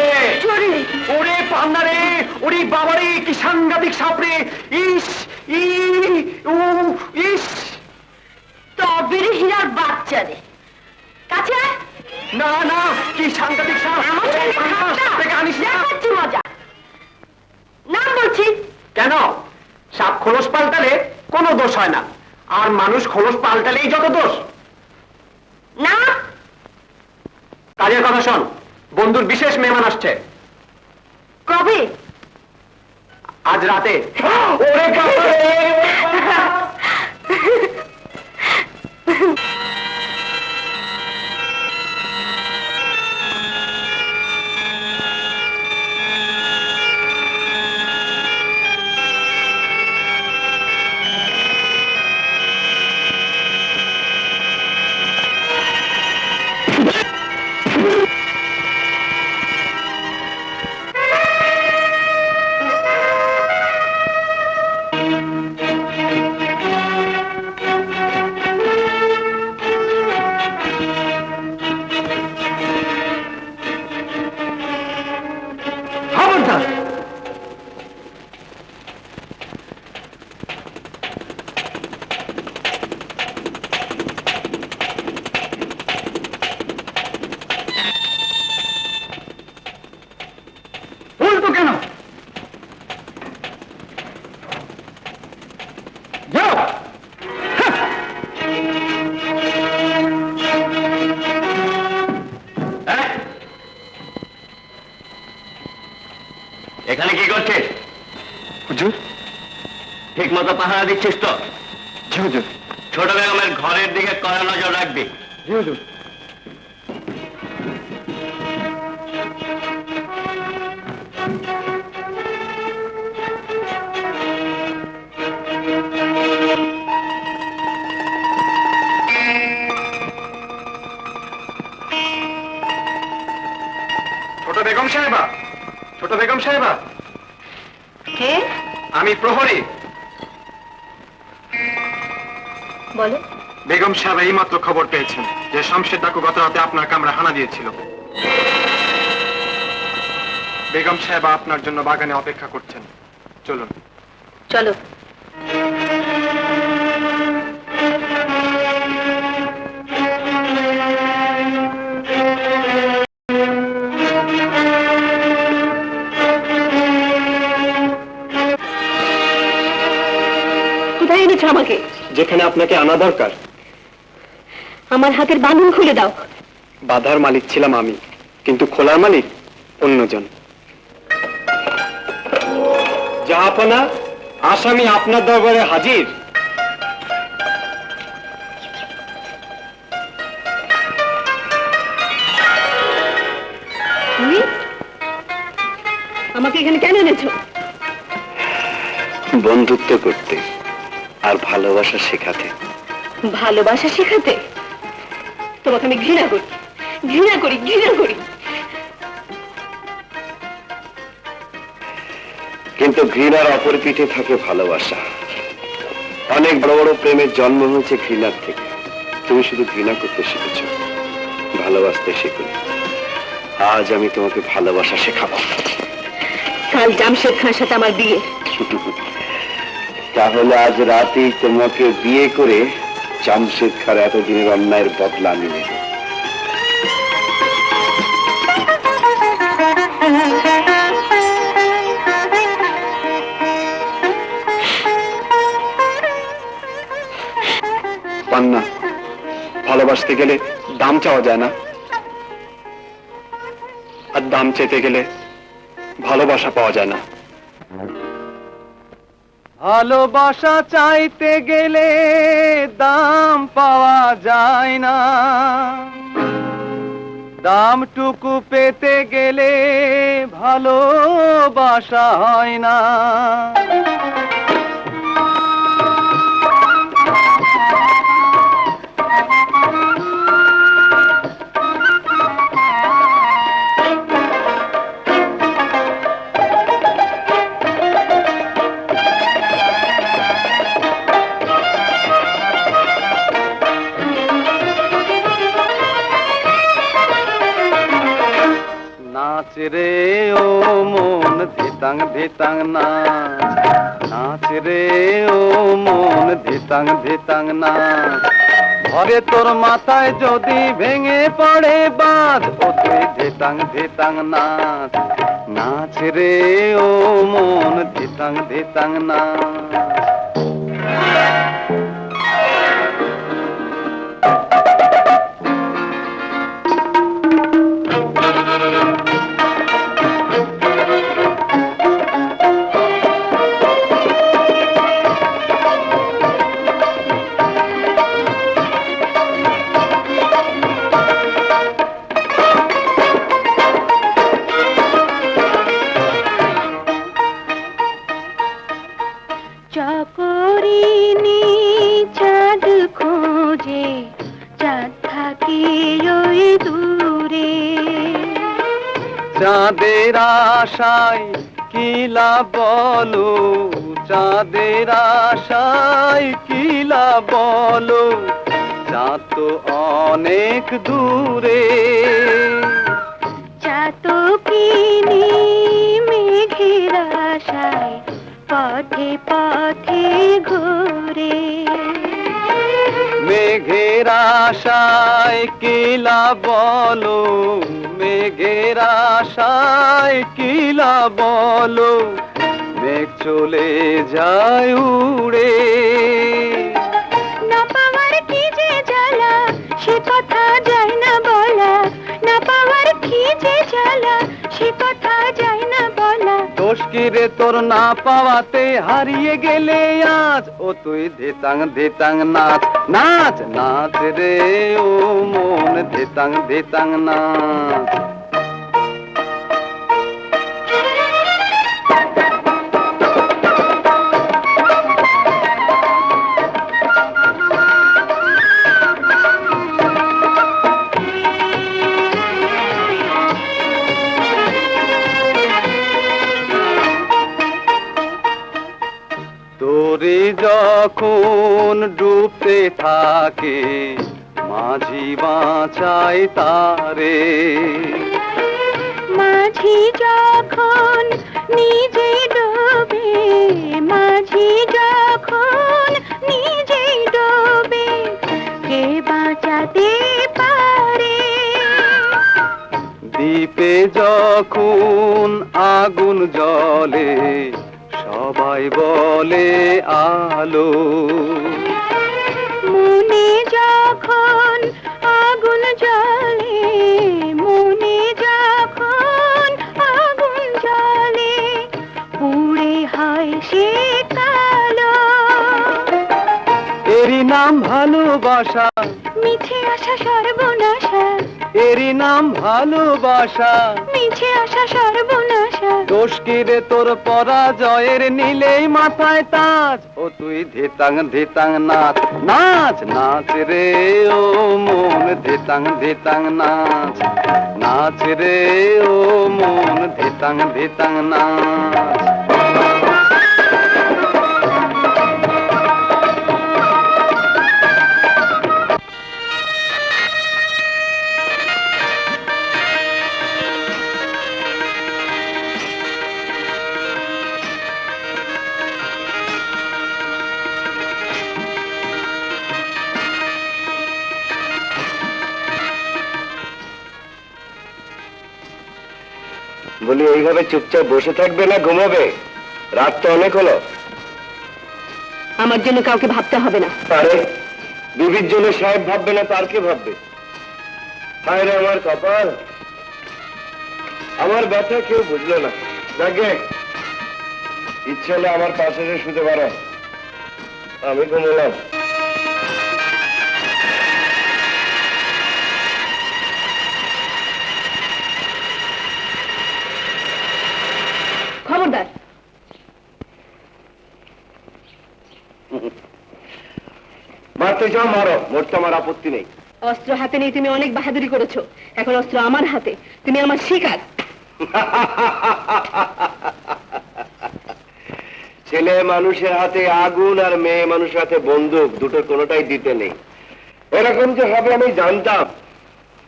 জোরে। ওরে পান্না রে, ওরে বাবারে, কি সাংঘাতিক সাপরে! ইস, ই, উ, ইস! তবের হীরার বাচ্চা রে, কাছে আয়। না না, কি সাংঘাতিক সাপ! আমার সাথে ঠাট্টা। থেকে আনিস না। দেখাচ্ছি মজা। নাম বলছি। কেন? সাপ খোলস পাল্টালে কোনো দোষ হয় না, আর মানুষ খোলস পাল্টালেই যত দোষ। না, কাজের কথা শোন, বন্ধুর বিশেষ মেহমান আসছে কবে? আজ রাতে। ওরে বাবারে! খবরদার! বলতো কেন? যাও! এখানে কি করছিস? হুজুর। ঠিক মতো পাহারা দিচ্ছিস তো? জি হুজুর। ছোট বেগমের ঘরের দিকে কড়া নজর রাখবি। জি হুজুর। ছোট বেগম সাহেবা, ছোট বেগম সাহেবা, কে? আমি প্রহরী। বলো। বেগম সাহেব এইমাত্র খবর পেয়েছেন যে শামশের ডাকু গত রাতে আপনার কামরা হানা দিয়েছিল। বেগম সাহেব আপনার জন্য বাগানে অপেক্ষা করছেন, চলুন। চলো। কোথায় এনেছো আমাকে? যেখানে আপনাকে আনা দরকার। আমার হাতের বাঁধন খুলে দাও। বাধার মালিক ছিলাম আমি, কিন্তু খোলার মালিক অন্যজন। জাহাপনা, আসামি আপনার দরবারে হাজির। তুমি আমাকে এখানে কেন এনেছো? বন্ধুত্ব করতে আর ভালোবাসা শেখাতে। ভালোবাসা শেখাতে? তোমাকে আমি ঘৃণা করি, ঘৃণা করি, ঘৃণা করি। কিন্তু ঘৃণার অপর পিঠে থাকে ভালোবাসা। অনেক বড় বড় প্রেমের জন্ম হয়েছে ঘৃণার থেকে। তুমি শুধু ঘৃণা করতে শিখেছ, ভালোবাসতে শিখনি। আজ আমি তোমাকে ভালোবাসা শেখাবো। কাল জামশেদ খানের সাথে আমার বিয়ে। তাহলে আজ রাতেই তোমাকে বিয়ে করে জামশেদ খার এতদিনের অন্যায়ের বদলা আমি নেব। পান্না, ভালোবাসতে গেলে দাম চাওয়া যায় না, আর দাম চেতে গেলে ভালোবাসা পাওয়া যায় না। ভালোবাসা চাইতে গেলে দাম পাওয়া যায় না, দামটুকু পেতে গেলে ভালোবাসা হয় না। নাচ রে ও মন ধিতাং ধিতাং নাচ, নাচ রে ও মন ধিতাং ধিতাং নাচ। ঘরে তোর মাথায় যদি ভেঙে পড়ে বাঁধ, ও তুই ধিতাং ধিতাং নাচ, নাচ রে ও মন ধিতাং ধিতাং নাচ। চাকরিনী চাঁদ খোঁজে, চাঁদ থাকে ওই দূরে। চাঁদের আশায় কি লাভ বলো, চাঁদের আশায় কি লাভ বলো, চাঁদ তো অনেক দূরে। চাতকিনী মেঘের আশায় পথে পথে ঘোরে। মেঘের আশায় কি লাভ বলো, মেঘের আশায় কি লাভ বলো, মেঘ চলে যায় উড়ে। না পাওয়ার কি যে জ্বালা, সে কথা যায় না বলা, না পাওয়ার কি যে জ্বালা, সে কথা যায় না বলা। দোষ কি রে তোর না পাওয়াতে, হারিয়ে গেলে আজ, ও তুই ধিতাং ধিতাং নাচ, নাচ নাচ রে ও মন ধিতাং ধিতাং নাচ। তোরে যখন ডুবতে থাকে, মাঝি বাঁচাই তারে। মাঝি যখন নিজে ডোবে, মাঝি যখন নিজে ডোবে, কে বাঁচাতে পারে। দ্বীপে যখন আগুন জ্বলে, সবাই বলে আলো। মনে যখন আগুন জ্বলে, মনে যখন আগুন জ্বলে, পুড়ে হয় সে কালো। এরই নাম ভালোবাসা, মিছে আশা সর্বনাশা, এরই নাম ভালোবাসা। মিছে আশা সর্বনাশা। দোষ কি রে তোর পরাজয়ের, নিলেই মাথায় তাজ, ও তুই ধিতাং ধিতাং নাচ, নাচ নাচ রে ও মন ধিতাং ধিতাং নাচ, নাচ রে ও মন ধিতাং ধিতাং নাচ। বলি এইভাবে চুপচাপ বসে থাকবে না ঘুমাবে? রাত তো অনেক হলো। আমার জন্য কাউকে ভাবতে হবে না। আরে বিবির জন্য সাহেব ভাববে না তার কে ভাববে? হায় রে আমার কপাল, আমার ব্যথা কেউ বুঝলো না। যাকে ইচ্ছে হলে আমার পাশে এসে শুতে পারো, আমি ঘুমলাম। খবরদার, মারতে চাও মারো, মরতে আমার আপত্তি নেই। অস্ত্র হাতে নিয়ে তুমি অনেক বাহাদুরি করেছো, এখন অস্ত্র আমার হাতে, তুমি আমার শিকার। ছেলে মানুষের হাতে আগুন আর মেয়ে মানুষের হাতে বন্দুক, দুটোর কোনোটাই দিতে নেই। এরকম যে হবে আমি জানতাম।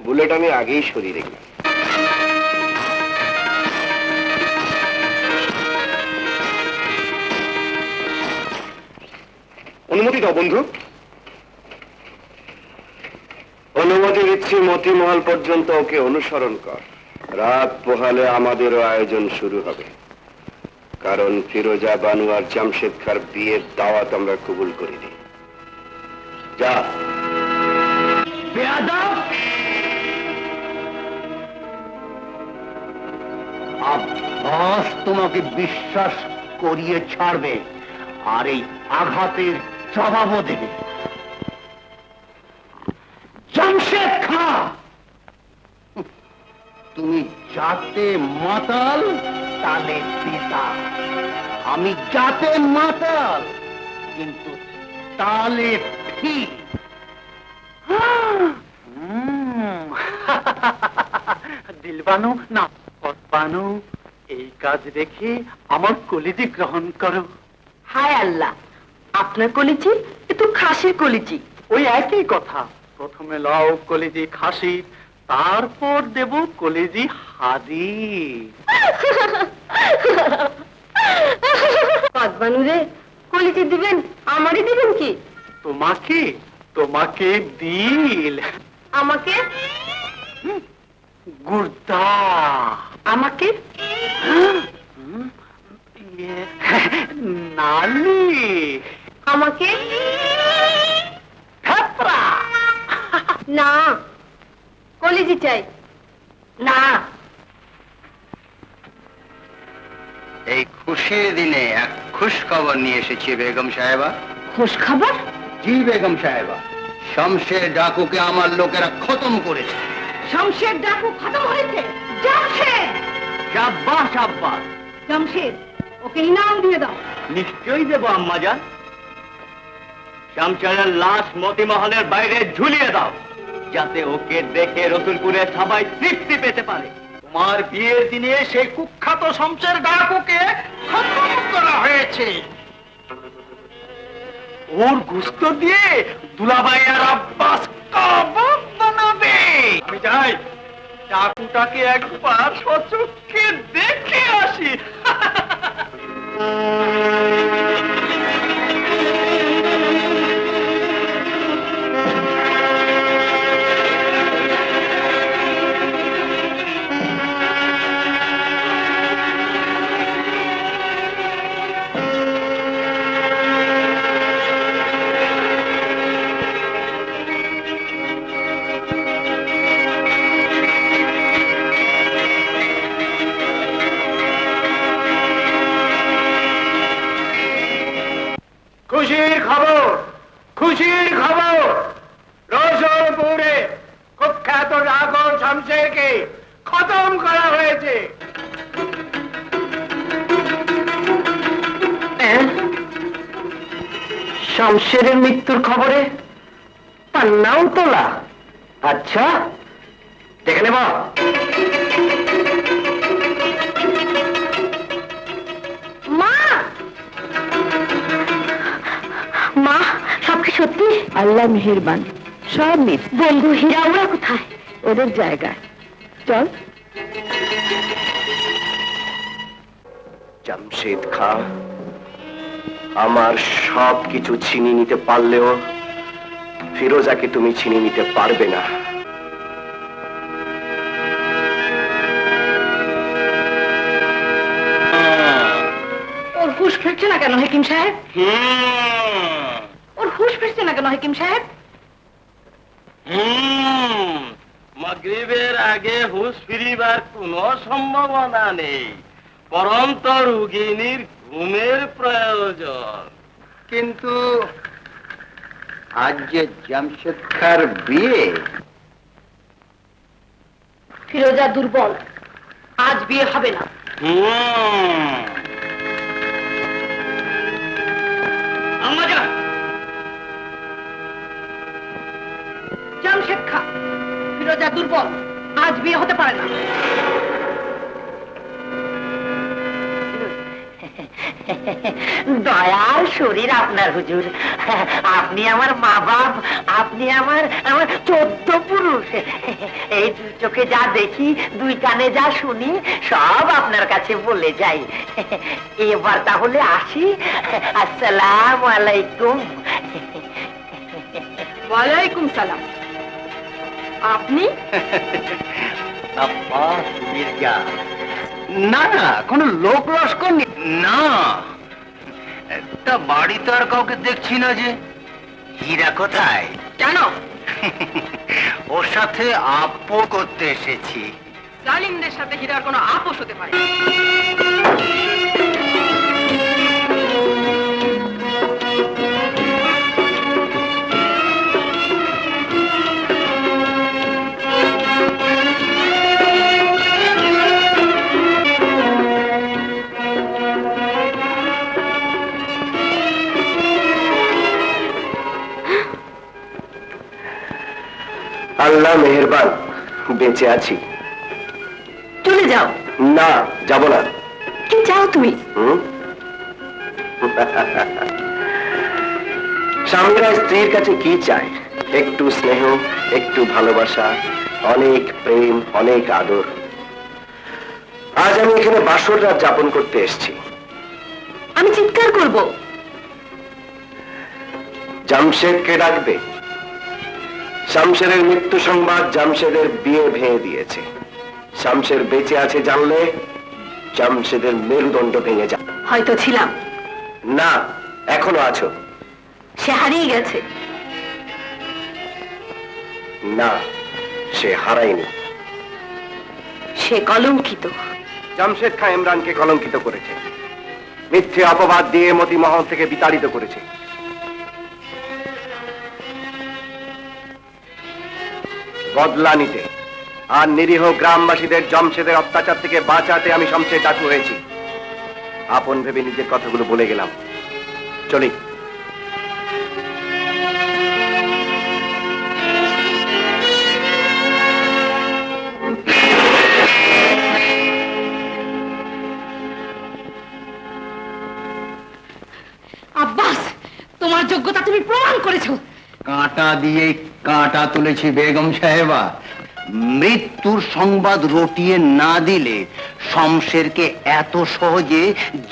বুলেট আমি আগেই সরিয়ে রেখে। অনুমতি দাও বন্ধু। অনুমতি দিচ্ছি, মতিমহল পর্যন্ত ওকে অনুসরণ কর। রাত পোহালে আমাদেরও আয়োজন শুরু হবে, কারণ ফিরোজা বানু আর জামশেদ খার বিয়ের দাওয়াত আমরা কবুল করিনি। যা। আব্বাস তোমাকে বিশ্বাস করিয়ে ছাড়বে, আর এই আঘাতের জবাবও দেবে। জামশেদ খা, তুমি যাতে মাতাল তালে পিতা, আমি যাতে মাতাল কিন্তু তালে ঠিক। দিলবানু না বানু, এই কাজ রেখে আমার কলিজি গ্রহণ করো। হায় আল্লাহ, আপনার কলিজি এ তো খাসির কলিজি। ওই একই কথা, প্রথমে লাও কলিজি খাসি, তারপর দেব কলিজি হাদির। কদবানু রে, কলিজি দিবেন? আমারই দিবেন কি? তোমাকে তোমাকে দিল। আমাকে? গুর্দা। আমাকে? নালি। আমাকে? ফেফড়া। না, কলিজি চাই। না। এই খুশির দিনে এক খুশ খবর নিয়ে এসেছি বেগম সাহেবা। খুশ খবর? জি বেগম সাহেবা, শমশের ডাকুকে আমার লোকেরা খতম করেছে। শমশের ডাকু খতম হয়েছে? জামশেদ! শাবাশ আব্বাস। জামশেদ, ওকে ইনাম দিয়ে দাও। নিশ্চয়ই দেবো আম্মাজান। শামশেরের লাশ মতিমহলের বাইরে ঝুলিয়ে দাও, যাতে ওকে দেখে রসুলপুরে সবাই তৃপ্তি পেতে পারে। তোমার বিয়ের দিনে সেই কুখ্যাত শমশের ডাকুকে খতম করা হয়েছে। ওর গুস্ত দিয়ে দুলাভাই আর আব্বাস কাবাব বানাবে। আমি যাই, ডাকুটাকে একবার সচক্ষে দেখে আসি। খুশির খবর, খুশির খবর, রসুলপুরে কুখ্যাত ডাকু শমশেরকে খতম করা হয়েছে। শমশেরের মৃত্যুর খবরে পান্নাও তোলা? আচ্ছা, দেখে নেব। মা! মা, সব কি সত্যি? আল্লাহ মেহেরবান, সব মিথ। বন্ধু হীরা ওরা কোথায়? ওদের জায়গায় চল। জামশেদ খা আমার সব কিছু ছিনিয়ে নিতে পারলেও ফিরোজাকে তুমি ছিনিয়ে নিতে পারবে না। ফিরছে না কেন হাকিম সাহেব? ওর হুঁশ ফিরছে না কেন হাকিম সাহেব? মাগরিবের আগে হুঁশ ফিরিবার কোনো সম্ভাবনা নেই, পরন্ত রোগিনীর ঘুমের প্রয়োজন। কিন্তু আজ যে জামশেদ খাঁর বিয়ে, ফিরোজা দুর্বল, আজ বিয়ে হবে না। আম্মাজান, জামশেদ খাঁ, ফিরোজা দুর্বল, আজ বিয়ে হতে পারে না। দয়াল শরীর আপনার হুজুর, আপনি আমার মা বাপ, আপনি আমার আমার 14 পুরুষ। এই দুই চোখে যা দেখি, দুই কানে যা শুনি, সব আপনার কাছে বলে যাই। এবার তাহলে আসি, আসসালামু আলাইকুম। ওয়ালাইকুম সালাম। আপনি? আব্বাস মির্জা। না না, কোন লোক লস্কর নেই। না, তা বাড়িতে আর কাউকে দেখছি না যে। হীরা কোথায়? কেন? ওর সাথে আপো করতে এসেছি। জালিমদের সাথে হীরার কোনো আপোষ হতে পারে? আল্লাহ মেহেরবান, বেঁচে আছি। চলে যাও। না, যাব না। কি চাও তুমি? স্বামীরা স্ত্রীর কাছে কি চায়? একটু স্নেহ, একটু ভালোবাসা, অনেক প্রেম, অনেক আদর। আজ আমি এখানে বাসর রাত যাপন করতে এসেছি। আমি চিৎকার করব। জামশেদকে ডাকবে। শামশেরের মৃত্যু সংবাদ জামশেদের বিয়ে ভেঙে দিয়েছে। শামশের বেঁচে আছে জানলে জামশেদের মেরুদণ্ড ভেঙে যাবে। হয়তো ছিলাম, না, এখনো আছো। সে হারিয়ে গেছে। না, সে হারায়নি। সে কলঙ্কিত। জামশেদ খাঁ ইমরানকে কলঙ্কিত করেছে, মিথ্যে অপবাদ দিয়ে মতি মহল থেকে বিতাড়িত করেছে। বদলা নিতে আর নিরীহ গ্রামবাসীদের জামশেদের অত্যাচার থেকে বাঁচাতে আমি শামশের ডাকু হয়েছি। আপন ভেবে নিজের কথাগুলো বলে গেলাম। চলি। আব্বাস, তোমার যোগ্যতা তুমি প্রমাণ করেছো। কাঁটা দিয়ে কাঁটা তুলেছি বেগম সাহেবা। মৃত্যুর সংবাদ রটিয়ে না দিলে শমশেরকে এত সহজে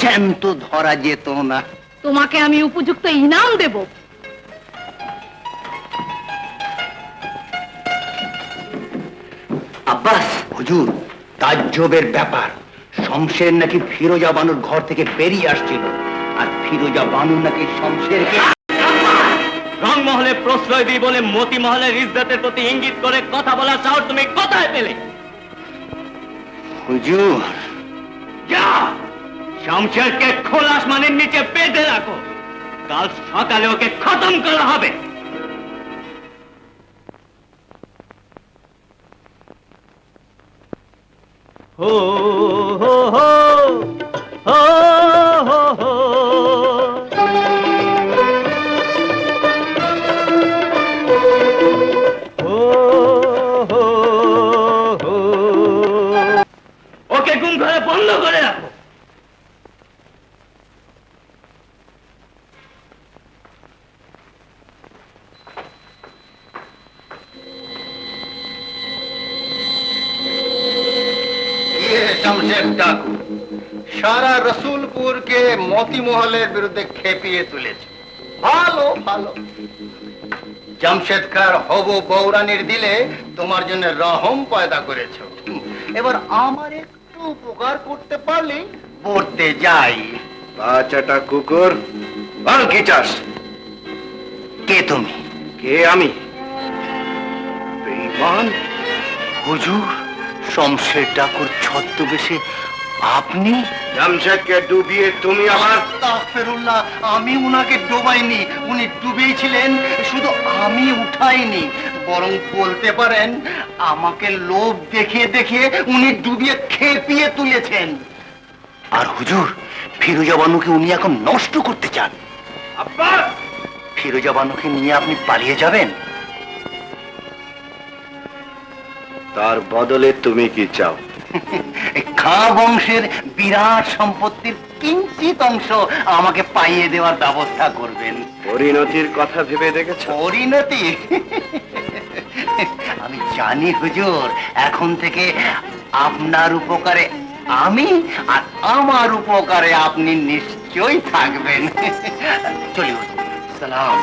জ্যান্ত ধরা যেত না। তোমাকে আমি উপযুক্ত ইনাম দেব। আব্বাস হুজুর, তাজ্জবের ব্যাপার। শমশের নাকি ফিরোজা বানুর ঘর থেকে বেরিয়ে আসছিল, আর ফিরোজা বানু নাকি শমশেরকে রংমহলে প্রশ্রয় দিই বলে মতি মহলের ইজ্জতের প্রতি ইঙ্গিত করে কথা বলার সাহস তুমি কোথায় পেলে? হুজুর, যা, শমশেরকে খোলা আসমানের নিচে বেঁধে রাখো, কাল সকালে ওকে খতম করা হবে। হো হো হো হো হো হো। ওকে গুম ঘরে বন্ধ করে রাখো। শমশের ডাকু সারা রসুলপুরকে মতি মহলের বিরুদ্ধে খেপিয়ে তুলেছে। ভালো ভালো, জামশেদ খাঁর হবু বৌরানির দিলে তোমার জন্য রহম পয়দা করেছ। এবার আমার একটু উপকার করতে পারলে করতে যাই। বাচাটা কুকুর, বল কি চাস? কে তুমি? কে আমি? বেঈমান! হুজুর, শমশের ডাকুর ছদ্মবেশে আপনি? জামশেদকে ডুবিয়ে তুমি আবার? আস্তাগফিরুল্লাহ, আমি উনাকে ডোবাইনি, উনি ডুবেছিলেন, শুধু আমি উঠাইনি। বরং বলতে পারেন আমাকে লোভ দেখিয়ে দেখিয়ে উনি ডুবিয়ে খেপিয়ে তুলেছেন। আর হুজুর, ফিরোজা বানুকে উনি এখন নষ্ট করতে চান। আব্বাস! ফিরোজা বানুকে নিয়ে আপনি পালিয়ে যাবেন? তার বদলে তুমি কি চাও? এই খাঁ বংশের বিরাট সম্পত্তির কিঞ্চিত অংশ আমাকে পাইয়ে দেওয়ার ব্যবস্থা করবেন। পরিণতির কথা ভেবে দেখেছ? পরিণতি? আমি জানি হুজুর, এখন থেকে আপনার উপকারে আমি আর আমার উপকারে আপনি নিশ্চয়ই থাকবেন। চলি হুজুর, সালাম।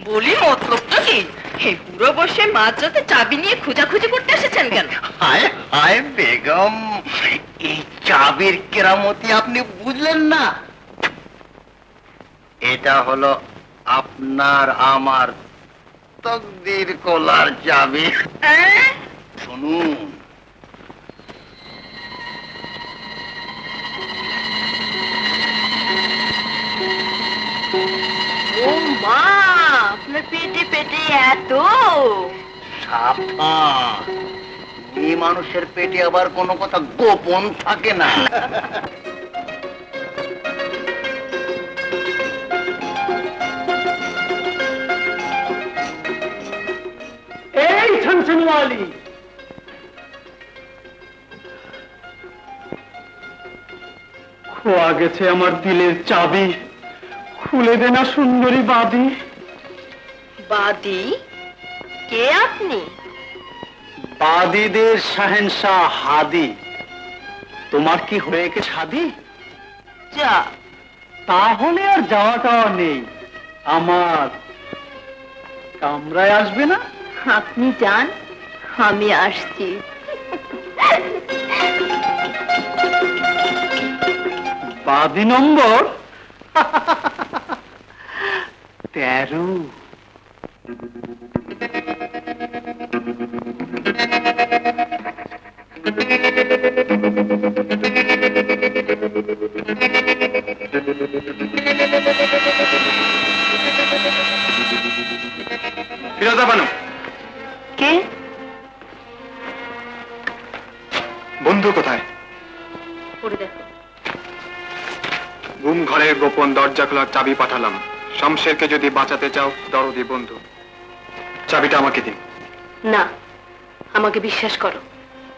বলি মতলবটা কি? এই বুড়ো বসে মাঝরাতে চাবি নিয়ে খোঁজাখুঁজি করতে এসেছেন কেন? হায় হায় বেগম, এই চাবির কেরামতি আপনি বুঝলেন না? এটা হলো আপনার আমার তকদির কোলার চাবি। শুনুন, ও মা, আপনার পেটে পেটে এত! সাবধান, মেয়ে মানুষের পেটে আবার কোনো কথা গোপন থাকে না। এই ছনছনওয়ালি, খোয়া গেছে আমার দিলের চাবি, খুলে দে না সুন্দরী বাদি। বাদি? কে আপনি? বাদীদের শাহেনশাহ হাদি। তোমার কি হয়ে গেছে হাদি? যা, তাহলে আর যাওয়াটাও নেই। আমার কামরায় আসবে না? আপনি যান, আমি আসছি। বাদী নম্বর 13। ফিরোজা বানু। কে? বন্ধু কোথায়? পড়ে দেখো। ঘুম ঘরের গোপন দরজা খোলার চাবি পাঠালাম। শমশেরকে যদি বাঁচাতে চাও, দরদি বন্ধু, চাবিটা আমাকে দিন। না, আমাকে বিশ্বাস করো,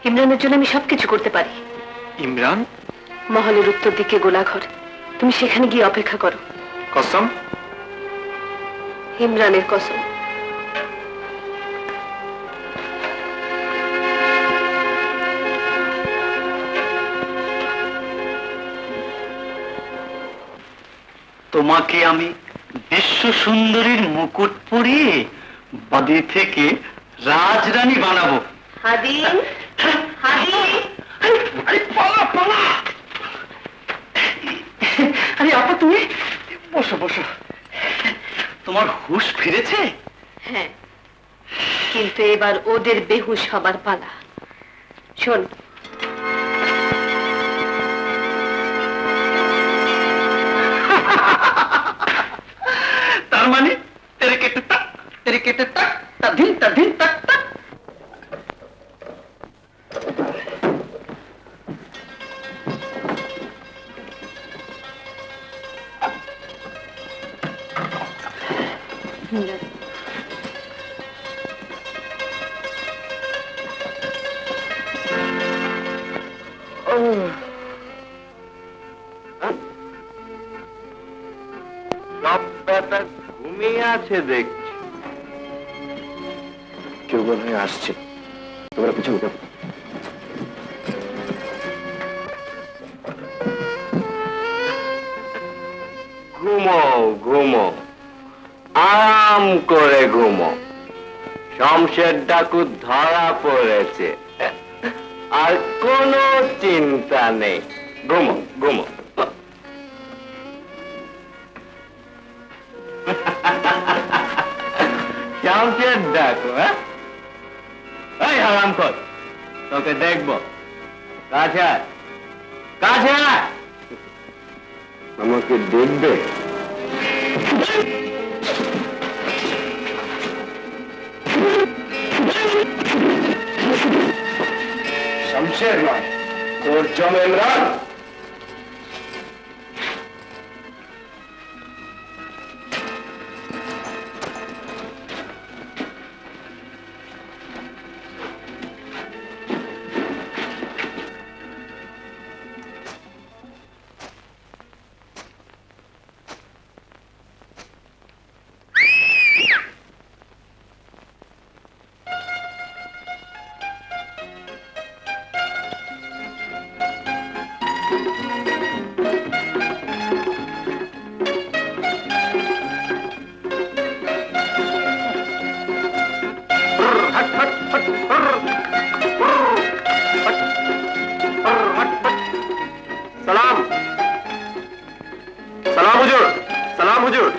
ইমরানের জন্য আমি সবকিছু করতে পারি। ইমরান? মহলের উত্তর দিকে গোলাঘর, তুমি সেখানে গিয়ে অপেক্ষা করো। কসম? ইমরানের কসম। তোমাকে আমি বিশ্ব সুন্দরীর মুকুট পরিয়ে বাদী থেকে রাজরানী বানাবো। হাদি, হাদি! আরে পালা পালা! আরে আপা, তুমি বসো বসো। তোমার হুঁশ ফিরেছে? হ্যাঁ, কিন্তু এবার ওদের বেহুশ হবার পালা। শোন, তার মানে তেরে কেটে তাক, তেরে কেটে তাক, তা ধিন তাক তাক। সব বেটা ঘুমিয়ে আছে দেখছি। কেউ মনে হয় আসছে, তোমরা পিছু উঠো। ঘুমো ঘুমো, আরাম করে ঘুমো। শমশের ডাকু ধরা পড়েছে, আর কোনো চিন্তা নেই। ঘুমো ঘুমো। শমশের ডাকু, হ্যাঁ? এই হারামখোর, তোকে দেখবো। কাছে আয়, কাছে আয়। আমাকে দেখবে? শমশের নয়, তোর জম ইমরান। সালাম সালাম হুজুর, সালাম হুজুর।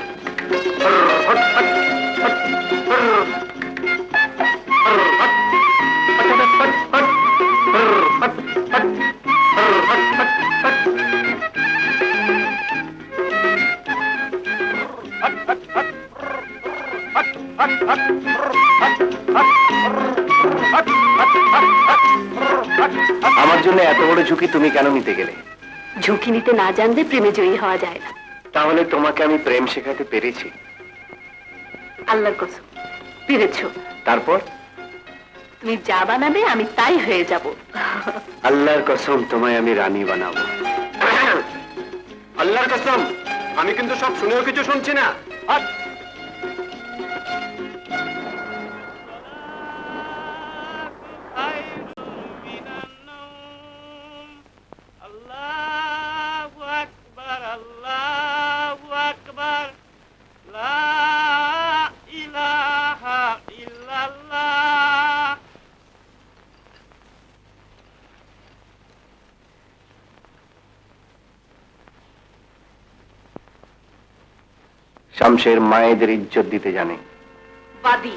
আমার জন্য এত বড় ঝুঁকি তুমি কেন নিতে গেলে? ঝুঁকি নিতে না জানলে প্রেমে জয়ী হওয়া যায় না। তাহলে তোমাকে আমি প্রেম শেখাতে পেরেছি? আল্লাহর কসম পেরেছো। তারপর? তুমি যা বানাবে আমি তাই হয়ে যাব। আল্লাহর কসম তোমায় আমি রানী বানাবো। আল্লাহর কসম, আমি কিন্তু সব শুনেও কিছু শুনছি না। শামশের মায়েদের ইজ্জত দিতে জানে। বাদী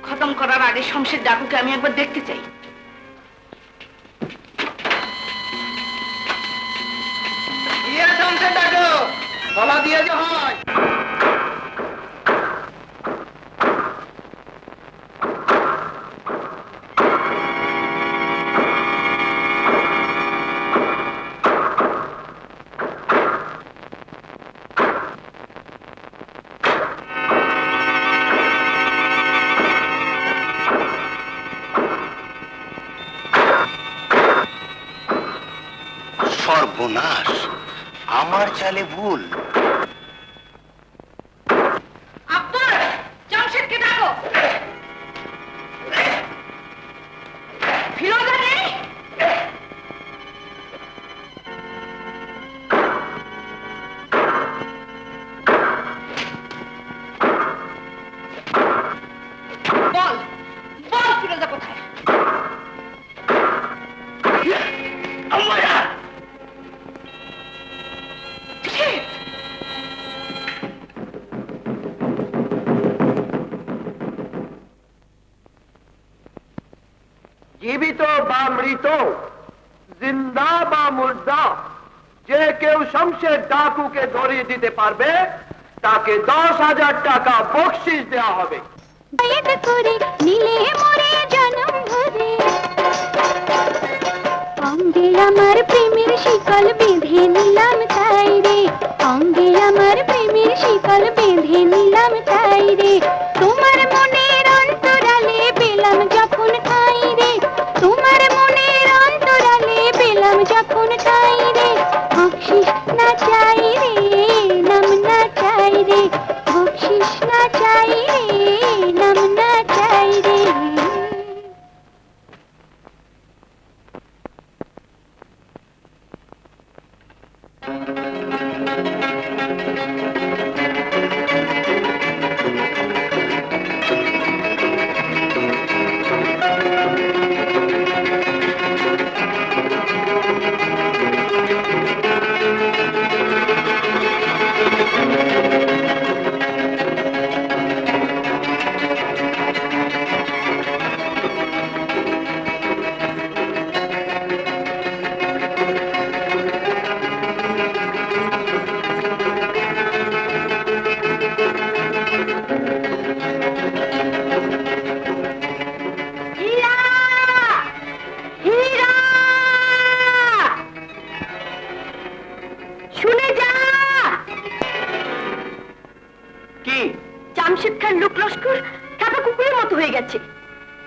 খতম করার আগে শমশের ডাকুকে আমি একবার দেখতে চাই। শমশের ডাকু বলা দিয়ে যে হয়। সর্বনাশ, আমার চালে ভুল। আব্দুল, জামশেদকে ডাকো। ফিরোজা নেই? বল বল ফিরোজা কোথায়? জীবিত বা মৃত, জিন্দা বা মুর্দা, যে কেউ শমশের ডাকুকে ধরিয়ে দিতে পারবে তাকে 10,000 টাকা বকশিশ দেওয়া হবে। দয়াটা করে নিলে মরে জনম ভরে, অঙ্গে আমার প্রেমের শিকল বেঁধে নিলাম তাই রে, অঙ্গে আমার প্রেমের শিকল বেঁধে নিলাম তাই রে। তোমার মনের অন্তরালে পেলাম যখন ঠাঁই রে, তোমার মনের অন্তরালে পেলাম যখন ঠাঁই রে। বকশিশ না চাই রে, নাম না চাই রে, বকশিশ না চাই রে, নাম না চাই রে। জামশেদ খান লোক লস্কর কাপা কুকুরের মতো হয়ে গেছে।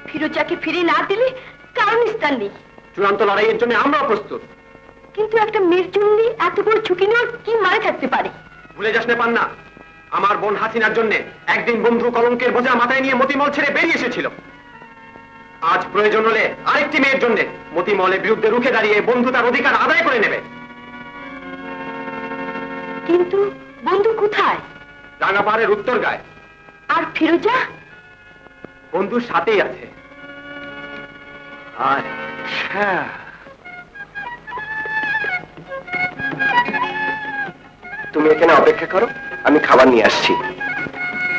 ফিরোজাকে ফিরে না দিলে কারণ স্থান নেই। চূড়ান্ত লড়াইয়ের জন্য আমরাও প্রস্তুত। কিন্তু একটা মেয়ের জন্য এত বড় ঝুঁকি নেওয়ার কি মানে থাকতে পারে? ভুলে যাস না পান্না, আমার বোন হাসিনার জন্য একদিন বন্ধু কলঙ্কের বোঝা মাথায় নিয়ে মতিমল ছেড়ে বেরিয়ে এসেছিল। আজ প্রয়োজন হলে আরেকটি মেয়ের জন্য মতিমলের বিরুদ্ধে রুখে দাঁড়িয়ে বন্ধু তার অধিকার আদায় করে নেবে। কিন্তু বন্ধু কোথায়? রাঙা পাহাড়ের উত্তর গায়ে। আর ফিরোজা? বন্ধুর সাথেই আছে। আচ্ছা, তুমি এখানে অপেক্ষা করো, আমি খাবার নিয়ে আসছি।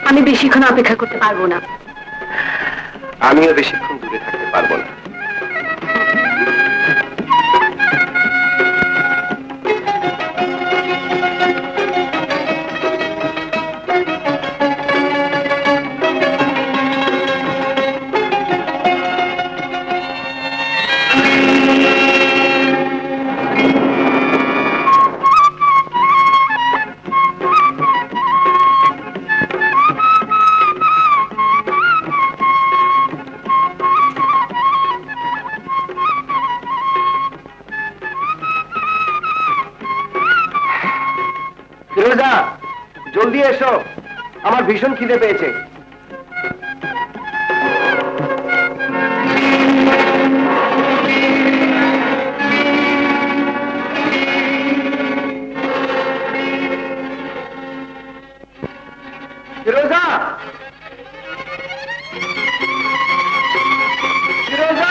আমি বেশিক্ষণ অপেক্ষা করতে পারবো না। আমিও বেশিক্ষণ দূরে থাকতে পারবো না। ফিরোজা, জলদি এসো, আমার ভীষণ খিদে পেয়েছে। ফিরোজা, ফিরোজা,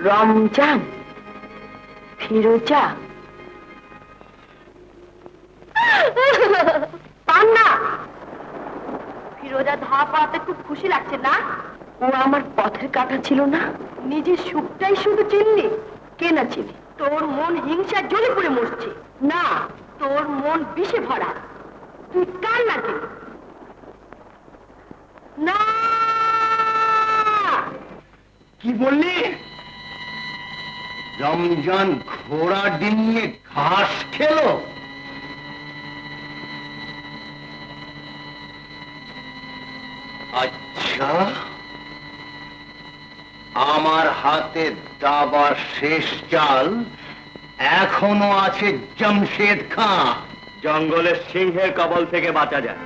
রমজান, ফিরোজা, পান্না। ফিরোজা ধরা পাওয়াতে খুব খুশি লাগছে না? ও আমার পথের কাটা ছিল না। নিজের সুখটাই শুধু চিনলি, কে না চিনি। তোর মন হিংসা জ্বলে পড়ে মরছে। না, তোর মন বিষে ভরা। তুই কার লাগে না? কি বললি? রমজান ঘোড়া ডিঙিয়ে ঘাস খেলো? আচ্ছা, আমার হাতে দাবার শেষ চাল এখনো আছে জামশেদ খাঁ। জঙ্গলের সিংহের কবল থেকে বাঁচা যায়,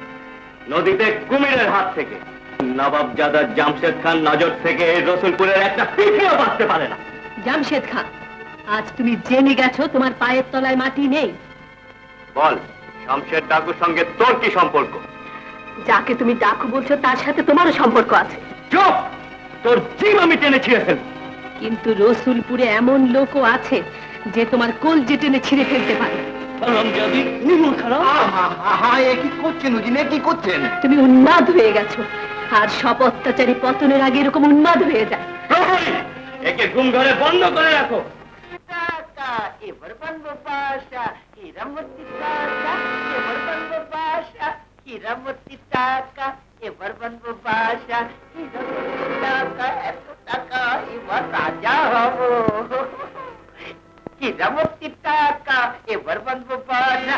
নদীতে কুমিরের হাত থেকে। নবাবজাদা জামশেদ খান নজর থেকে রসুলপুরের একটা পিঁপড়েও বাঁচতে পারে না। জামশেদ খান, আজ তুমি জেনে গেছো তোমার পায়ের তলায় মাটি নেই। বল, শামশের ডাকুর সঙ্গে তোর কি সম্পর্ক? যাকে তুমি ডাকু বলছো তার সাথে তোমারও সম্পর্ক আছে। চুপ! তোর জিম আমি টেনে ছিঁড়ে ফেলব। কিন্তু রসুলপুরে এমন লোকও আছে যে তোমার কলজে টেনে ছিঁড়ে ফেলতে পারে। কি করছেন উজিনে, কি করছেন? তুমি উন্মাদ হয়ে গেছো, আর সব অত্যাচারী পতনের আগে এরকম উন্মাদ হয়ে যায়। একে ঘুম ঘরে বন্ধ করে রাখো। এবার বানবো বাসা, হীরামতি টাকা, এবার বানবো বাসা, হীরামতি টাকা, এবার বানবো বাসা, হীরামতি টাকা, এত টাকা এবার রাজা হব। হীরামতি টাকা, এবার বানবো বাসা।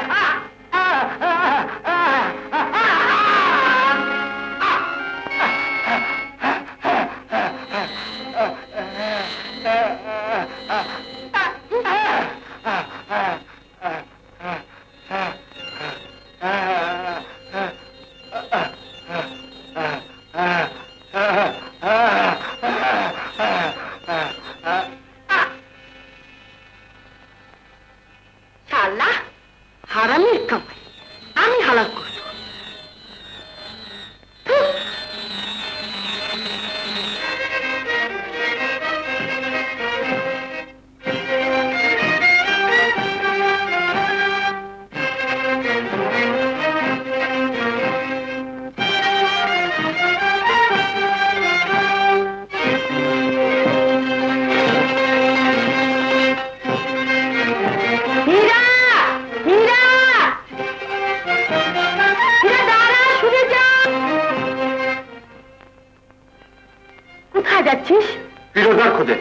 কোথায় যাচ্ছিস? ফিরোজার খোঁজে।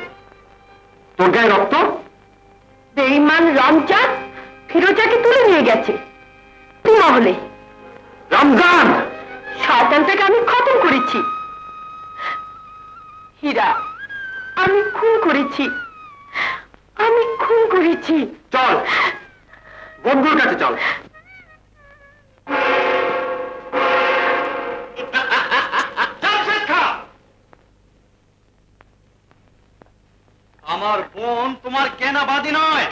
তোর গায়ে রক্ত? বেঈমান রমজান ফিরোজাকে তুলে নিয়ে গেছে তুই মহলে। রমজান! শয়তানটাকে আমি খতম করেছি। হীরা, আমি খুন করেছি, আমি খুন করেছি। চল বন্ধুর কাছে চল। আমার বোন তোমার কেনাবাদী নয়।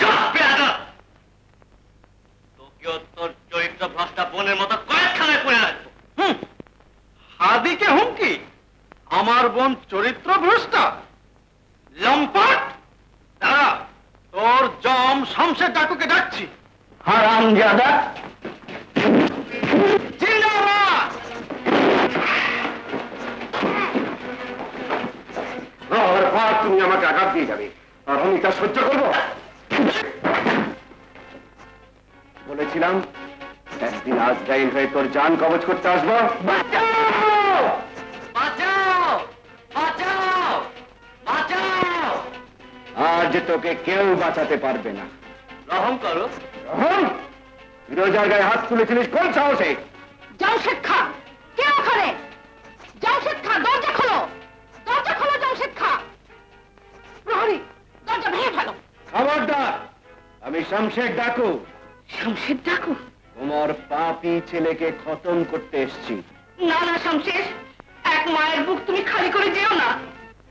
তোকেও তোর চরিত্র ভ্রষ্টা বোনের মতো কয়েকখানায় পড়ে রাখবো। হাদিকে হুমকি? আমার বোন চরিত্র ভ্রষ্টা লম্পট? দাঁড়া, তোর জম শামশের ডাকুকে ডাকছি। হারামজাদা! জিন্দাবাদ! আর তুমি আমাকে আঘাত দিয়ে যাবে আর আমি তা সহ্য করবো? বলেছিলাম একদিন আজরাইল হয়ে তোর জান কবজ করতে আসবো। বাঁচাও! বাঁচাও! বাঁচাও! বাঁচাও! আজ তোকে কেউ বাঁচাতে পারবে না। রহম করো। রহম? ফিরোজার গায়ে হাত তুলেছিলিস কোন সাহসে? জামশেদ খাঁ, কে ওখানে? জামশেদ খাঁ, দরজা খোলো, দরজা খোলো জামশেদ খাঁ। প্রহরী, দরজা ভেঙে ফেলো। খবরদার! আমি শামশের ডাকু। শামশেদ ডাকু? তোমার পাপী ছেলেকে খতম করতে এসেছি। না না শামশেদ, এক মায়ের বুক তুমি খালি করে যেও না।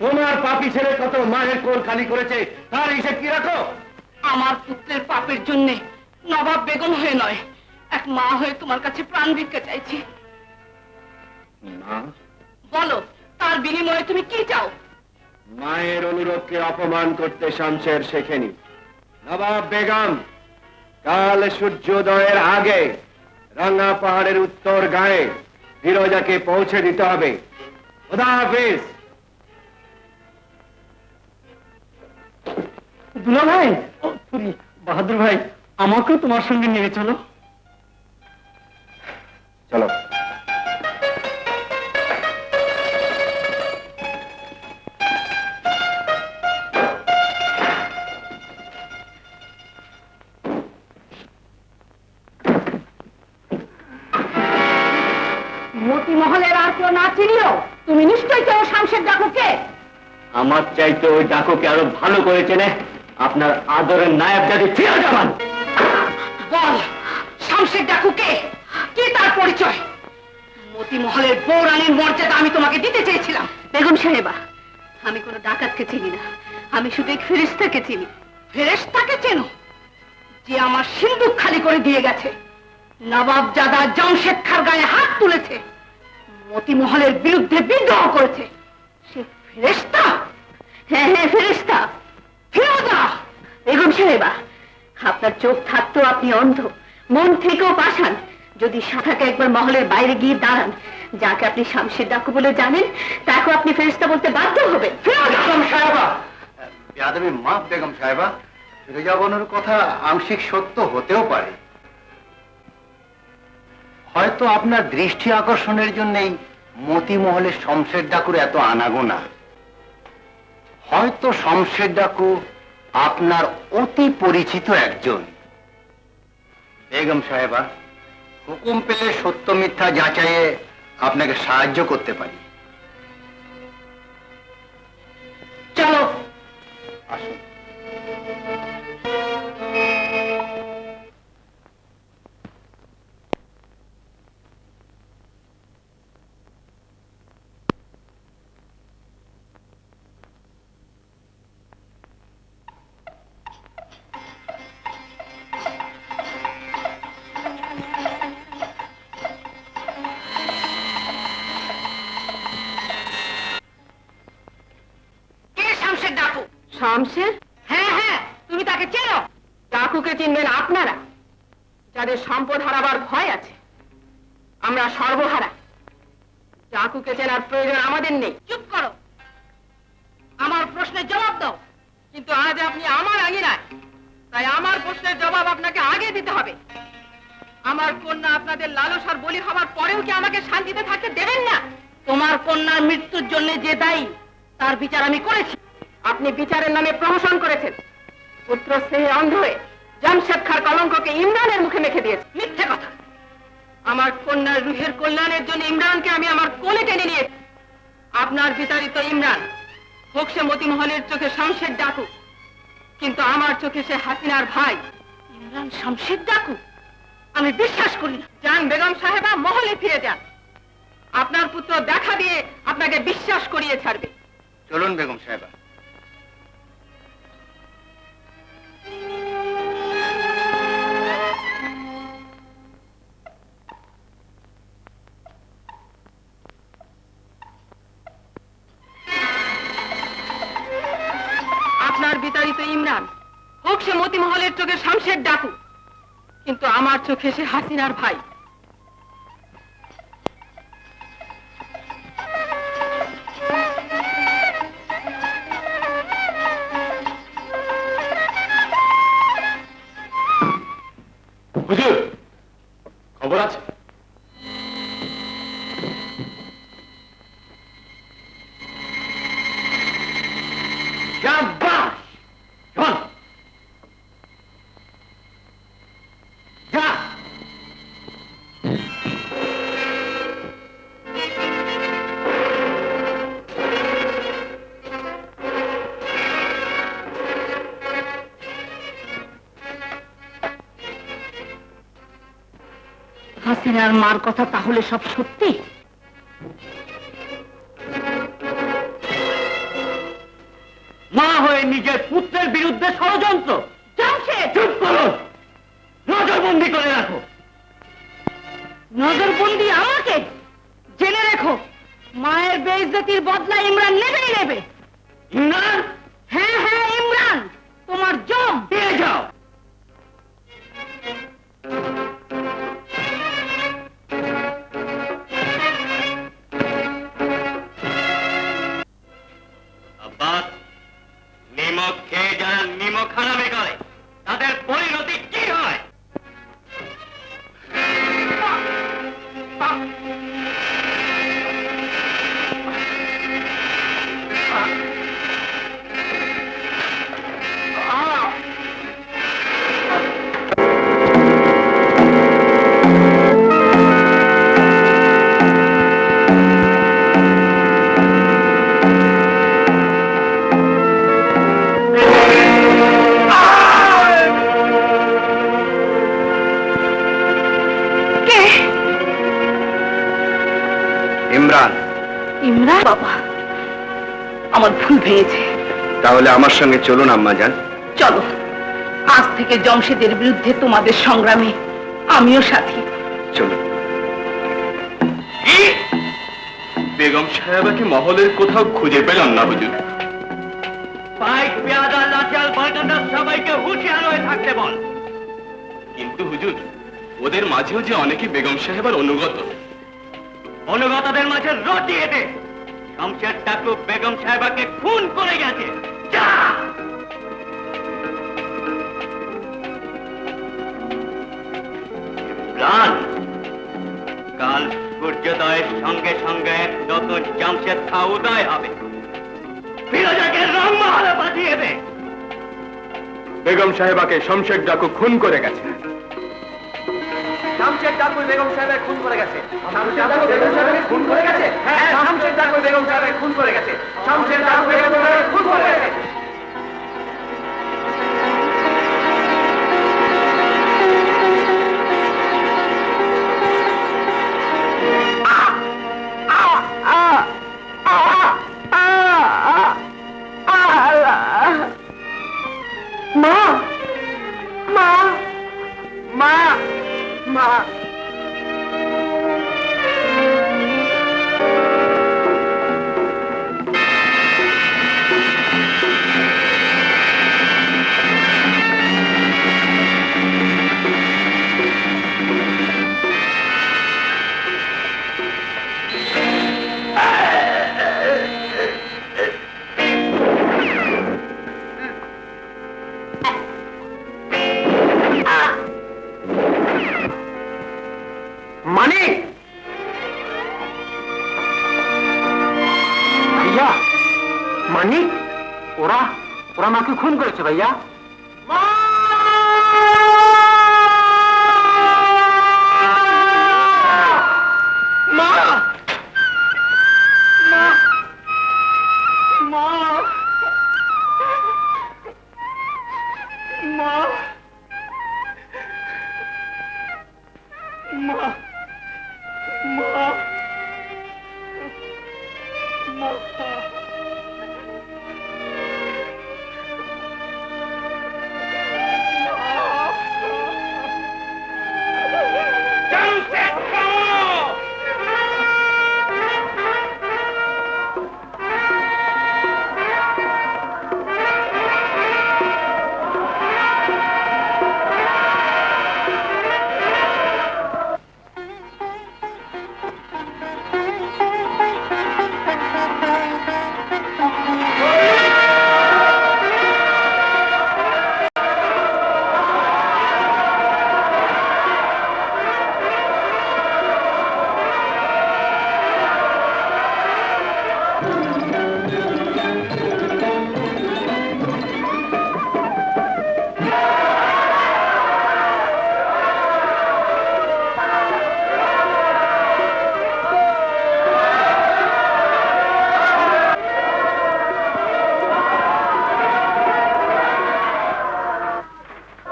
তোমার পাপী ছেলে কত মায়ের কোল খালি করেছে তার হিসেব কি রাখো? আমার পুত্রের পাপের জন্যে নবাব বেগম হয়ে নয়, এক মা হয়ে তোমার কাছে প্রাণ ভিক্ষা চাইছি। না, বলো, তার বিনিময়ে তুমি কি চাও? মায়ের অনুরোধকে অপমান করতে শামশের শেখেনি। নবাব বেগম, কাল সূর্যোদয়ের আগে রাঙ্গা পাহাড়ের উত্তর গায়ে ফিরোজাকে পৌঁছে দিতে হবে। খোদা হাফেজ। দুলা ভাই, বাহাদুর ভাই, আমাকেও তোমার সঙ্গে নিয়ে চলো। চলো। মতি মহলের আর কেউ না চিনিও তুমি নিশ্চয়ই কেউ শামশেদ ডাকুকে। আমার চাইতে ওই ডাকুকে আরো ভালো করে চেনে আপনার আদরের নায়েব দাদি ফিরোজামান। বল, শামশেদ ডাকুকে, কি তার পরিচয়? মতি মহলের বৌরানীর মর্যাদা আমি তোমাকে দিতে চেয়েছিলাম। বেগম সাহেবা, আমি কোনো ডাকাতকে চিনি না, আমি শুধু এক ফেরেশতাকে চিনি। ফেরেশতাকে চেনো? যে আমার সিন্দুক খালি করে দিয়ে গেছে, নবাবজাদা জামশেদ খাঁর গায়ে হাত তুলেছে, মতি মহলের বিরুদ্ধে বিদ্রোহ করেছে, সে ফেরেশতা? হ্যাঁ হ্যাঁ, ফেরেশতা। ফিরোজা! বেগম সাহেবা, আপনার চোখ থাকতেও আপনি অন্ধ, মন থেকেও পাষাণ। যদি শাখাকে একবার মহলের বাইরে গিয়ে দাঁড়ান, যাকে আপনি শামশেদ ডাকু বলে জানেন, তাকে আপনি ফেরেশতা বলতে বাধ্য হবেন। বেগম সাহেবা, বেয়াদবি মাফ বেগম সাহেবা, ফিরোজা বানুর কথা আংশিক সত্য হতেও পারে। হয়তো আপনার দৃষ্টি আকর্ষণের জন্যই মতি মহলে শমশের ডাকুর এত আনাগোনা। হয়তো শমশের ডাকু আপনার অতি পরিচিত একজন। বেগম সাহেবা, হুকুম পেলে সত্য মিথ্যা যাচাইয়ে আপনাকে সাহায্য করতে পারি। চলো। আসুন। শামশেদ? হ্যাঁ হ্যাঁ, তুমি তাকে চেনো? ডাকুকে চিনবেন আপনারা, যাদের সম্পদ হারাবার ভয় আছে। আমরা সর্বহারা। ডাকুকে চেনার প্রয়োজন আমাদের নেই। চুপ করো, আমার প্রশ্নের জবাব দাও। কিন্তু আজ আপনি আমার আঙিনায়, তাই আমার প্রশ্নের জবাব আপনাকে আগে দিতে হবে। আমার কন্যা আপনাদের লালসার বলি হবার পরেও কি আমাকে শান্তিতে থাকতে দেবেন না? তোমার কন্যার মৃত্যুর জন্য যে দায়ী, তার বিচার আমি করেছি। আপনি বিচারের নামে প্রহসন করেছেন। পুত্র স্নেহে অন্ধ হয়ে জামশেদ খাঁর কলঙ্ককে ইমরানের মুখে মেখে দিয়েছে। মিথ্যে কথা। আমার কন্যার রুহের কল্যাণের জন্য ইমরানকে আমি আমার কোলে টেনে নিয়েছি। আপনার বিতাড়িত ইমরান হোক সে মতিমহলের চোখে শামশেদ ডাকু, কিন্তু আমার চোখে সে হাসিনার ভাই। ইমরান শামশেদ ডাকু? আমি বিশ্বাস করি না। যান বেগম সাহেবা, মহলে ফিরে যান। আপনার পুত্র দেখা দিয়ে আপনাকে বিশ্বাস করিয়ে ছাড়বে। চলুন বেগম সাহেবা। আপনার বিতাড়িত ইমরান হোক সে মতিমহলের চোখে শামশেদ ডাকু, কিন্তু আমার চোখে সে হাসিনার ভাই। হুজুর, খবর আছে? শাবাশ! চল। যা। হাসিনার মার কথা তাহলে সব সত্যি? মা হয়ে নিজের পুত্রের বিরুদ্ধে ষড়যন্ত্র। জামশেদ, চুপ করো, নজরবন্দি করে রাখো। নজরবন্দি আমাকে? জেনে রেখো, মায়ের বেইজ্জতির বদলা ইমরান নেবেই নেবে। ইমরান? হ্যাঁ হ্যাঁ, ইমরান তোমার জম। দিয়ে যাও। আব্বাস, নিমক খেয়ে যারা নিমক হারামে করে তাদের পরিণতি কি হয়? ইমরান। ইমরান? বাবা, আমার ভুল ভেঙেছে। তাহলে আমার সঙ্গে চলুন আম্মাজান। চলো, আজ থেকে জমশেদের বিরুদ্ধে তোমাদের সংগ্রামে আমিও সাথী। চলুন। বেগম সাহেবাকে মহলের কোথাও খুঁজে পেলাম না হুজুর। পাইক, পেয়াদা, লাঠিয়াল, বালটান্ডার সবাইকে হুঁশিয়ার হয়ে থাকতে বল। কিন্তু হুজুর, ওদের মাঝেও যে অনেকে বেগম সাহেবার অনুগত। অনুগতদের মাঝে রটিয়ে দে। শামশেদ ডাকু বেগম সাহেবাকে খুন করে গেছে। যা। ইমরান, কাল সূর্যোদয়ের সঙ্গে সঙ্গে নতুন জামশেদ খা উদয় হবে। ফিরোজাকে রংমহলে পাঠিয়ে দে। বেগম সাহেবাকে শামশেদ ডাকু খুন করে গেছে। শামশেদ ডাকু বেগম সাহেবের খুন করে গেছে। শামশেদ ডাকু বেগম সাহেবের খুন করে গেছে। হ্যাঁ, শামশেদ ডাকু বেগম সাহেবের খুন করে গেছে। শামশেদ ডাকু বেগম সাহেবের খুন করে গেছে। মা, মা, মা, মা। মানিক, ওরা ওরা মাকে খুন করেছে ভাইয়া।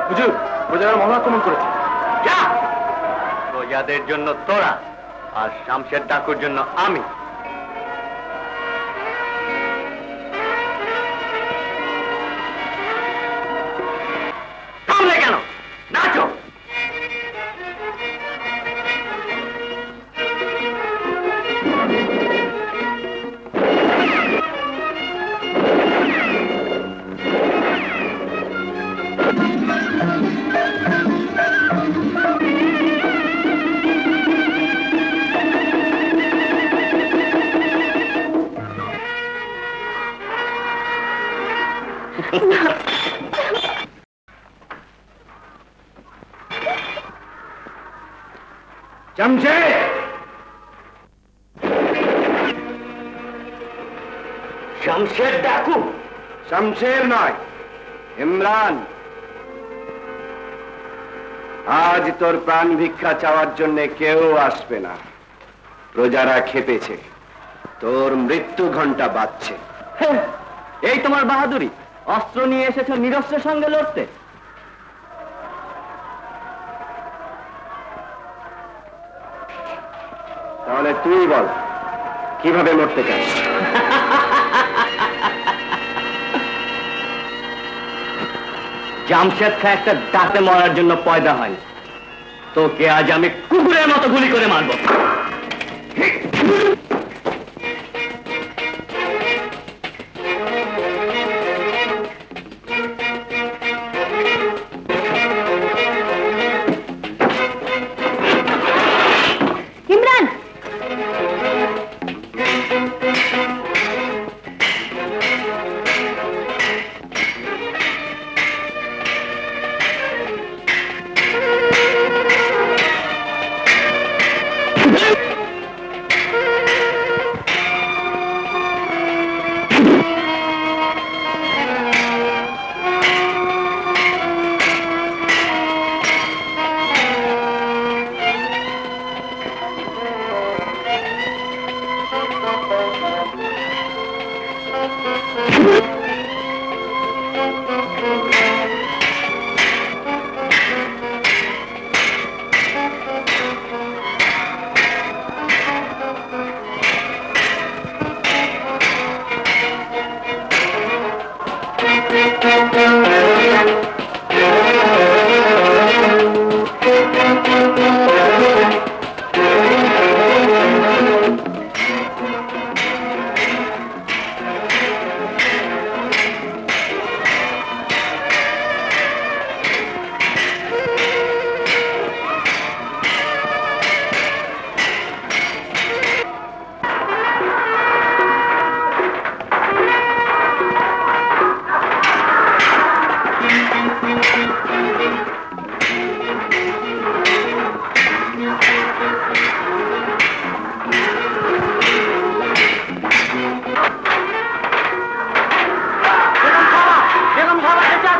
হুজুর, প্রজারা মহল আক্রমণ করেছে। প্রজাদের জন্য তোরা আর শামশের ডাকুর জন্য আমি। থামলে কেন? নাচো। জামশেদ, শামশের ডাকু? শামশের নয়, ইমরান। আজ তোর প্রাণ ভিক্ষা চাওয়ার জন্য কেউ আসবে না। প্রজারা খেপেছে, তোর মৃত্যু ঘন্টা বাজছে। এই তোমার বাহাদুরি? অস্ত্র নিয়ে এসেছো নিরস্ত্রের সঙ্গে লড়তে? তাহলে তুই বল, কিভাবে মরতে চাস? জামশেদ খা একটা ডাকে মরার জন্য পয়দা হয়। তোকে আজ আমি কুকুরের মতো গুলি করে মারবো। ইমরান,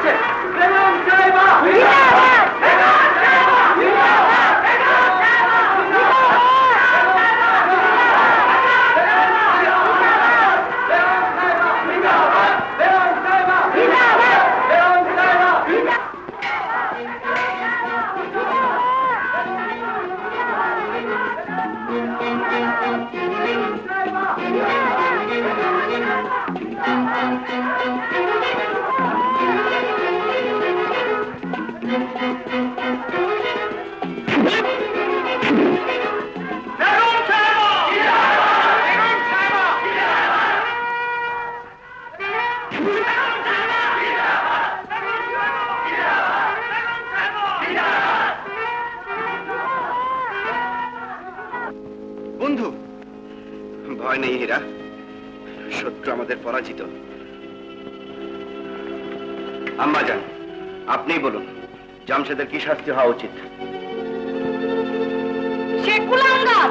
হচ্ছে বেগম সাহেবা বন্ধু, ভয় নেই হীরা, শত্রু আমাদের পরাজিত। আম্মাজান, আপনিই বলুন, জামশেদের কি শাস্তি হওয়া উচিত? সে কুলাঙ্গার।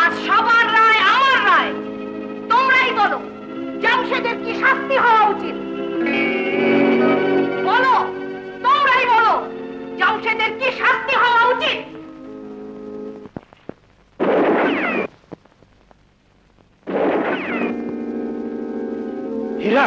আজ সবার রায় আমার রায়। তোমরাই বলো, জামশেদের কি শাস্তি হওয়া উচিত? বলো, তোমরাই বলো, জামশেদের কি শাস্তি হওয়া উচিত? হীরা,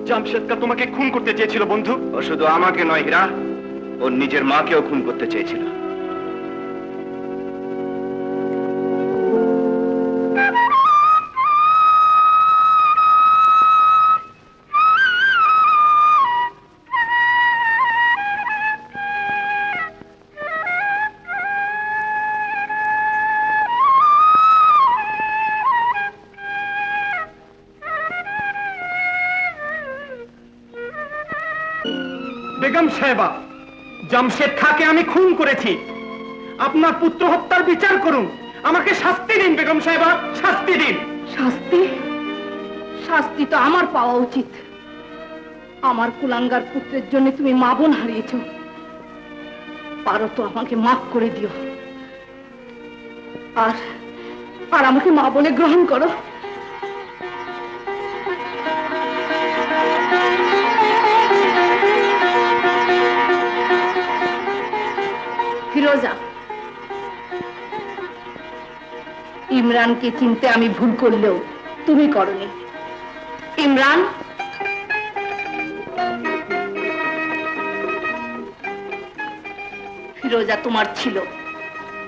জামশেদকা তোমাকে খুন করতে চেয়েছিল বন্ধু। ও শুধু আমাকে নয় হীরা, ওর নিজের মাকেও খুন করতে চেয়েছিল। বেগম সাহেবা, জামশেদ খাঁকে আমি খুন করেছি। আপনার পুত্র হত্যার বিচার করুন, আমাকে শাস্তি দিন বেগম সাহেবা, শাস্তি দিন। শাস্তি? শাস্তি তো আমার পাওয়া উচিত। আমার কুলাঙ্গার পুত্রের জন্য তুমি মা বোন হারিয়েছ। পারো তো আমাকে মাফ করে দিও, আর আর আমাকে মা বলে গ্রহণ করো। ফিরোজা, ইমরানকে চিনতে আমি ভুল করলেও তুমি করনি। ইমরান, ফিরোজা তোমার ছিল,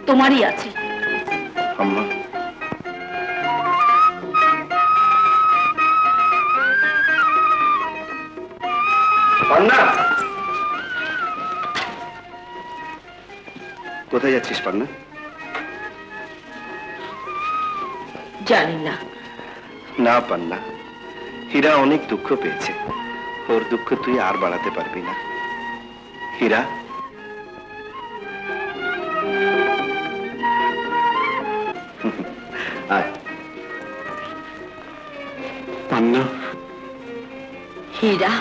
তোমারই আছে। আম্মা, পান্না, কোথায় যাচ্ছিস পান্না? জানি না। না পান্না, হীরা অনেক দুঃখ পেয়েছে। ওর দুঃখ তুই আর বাড়াতে পারবি না। হীরা, আয়। পান্না, হীরা,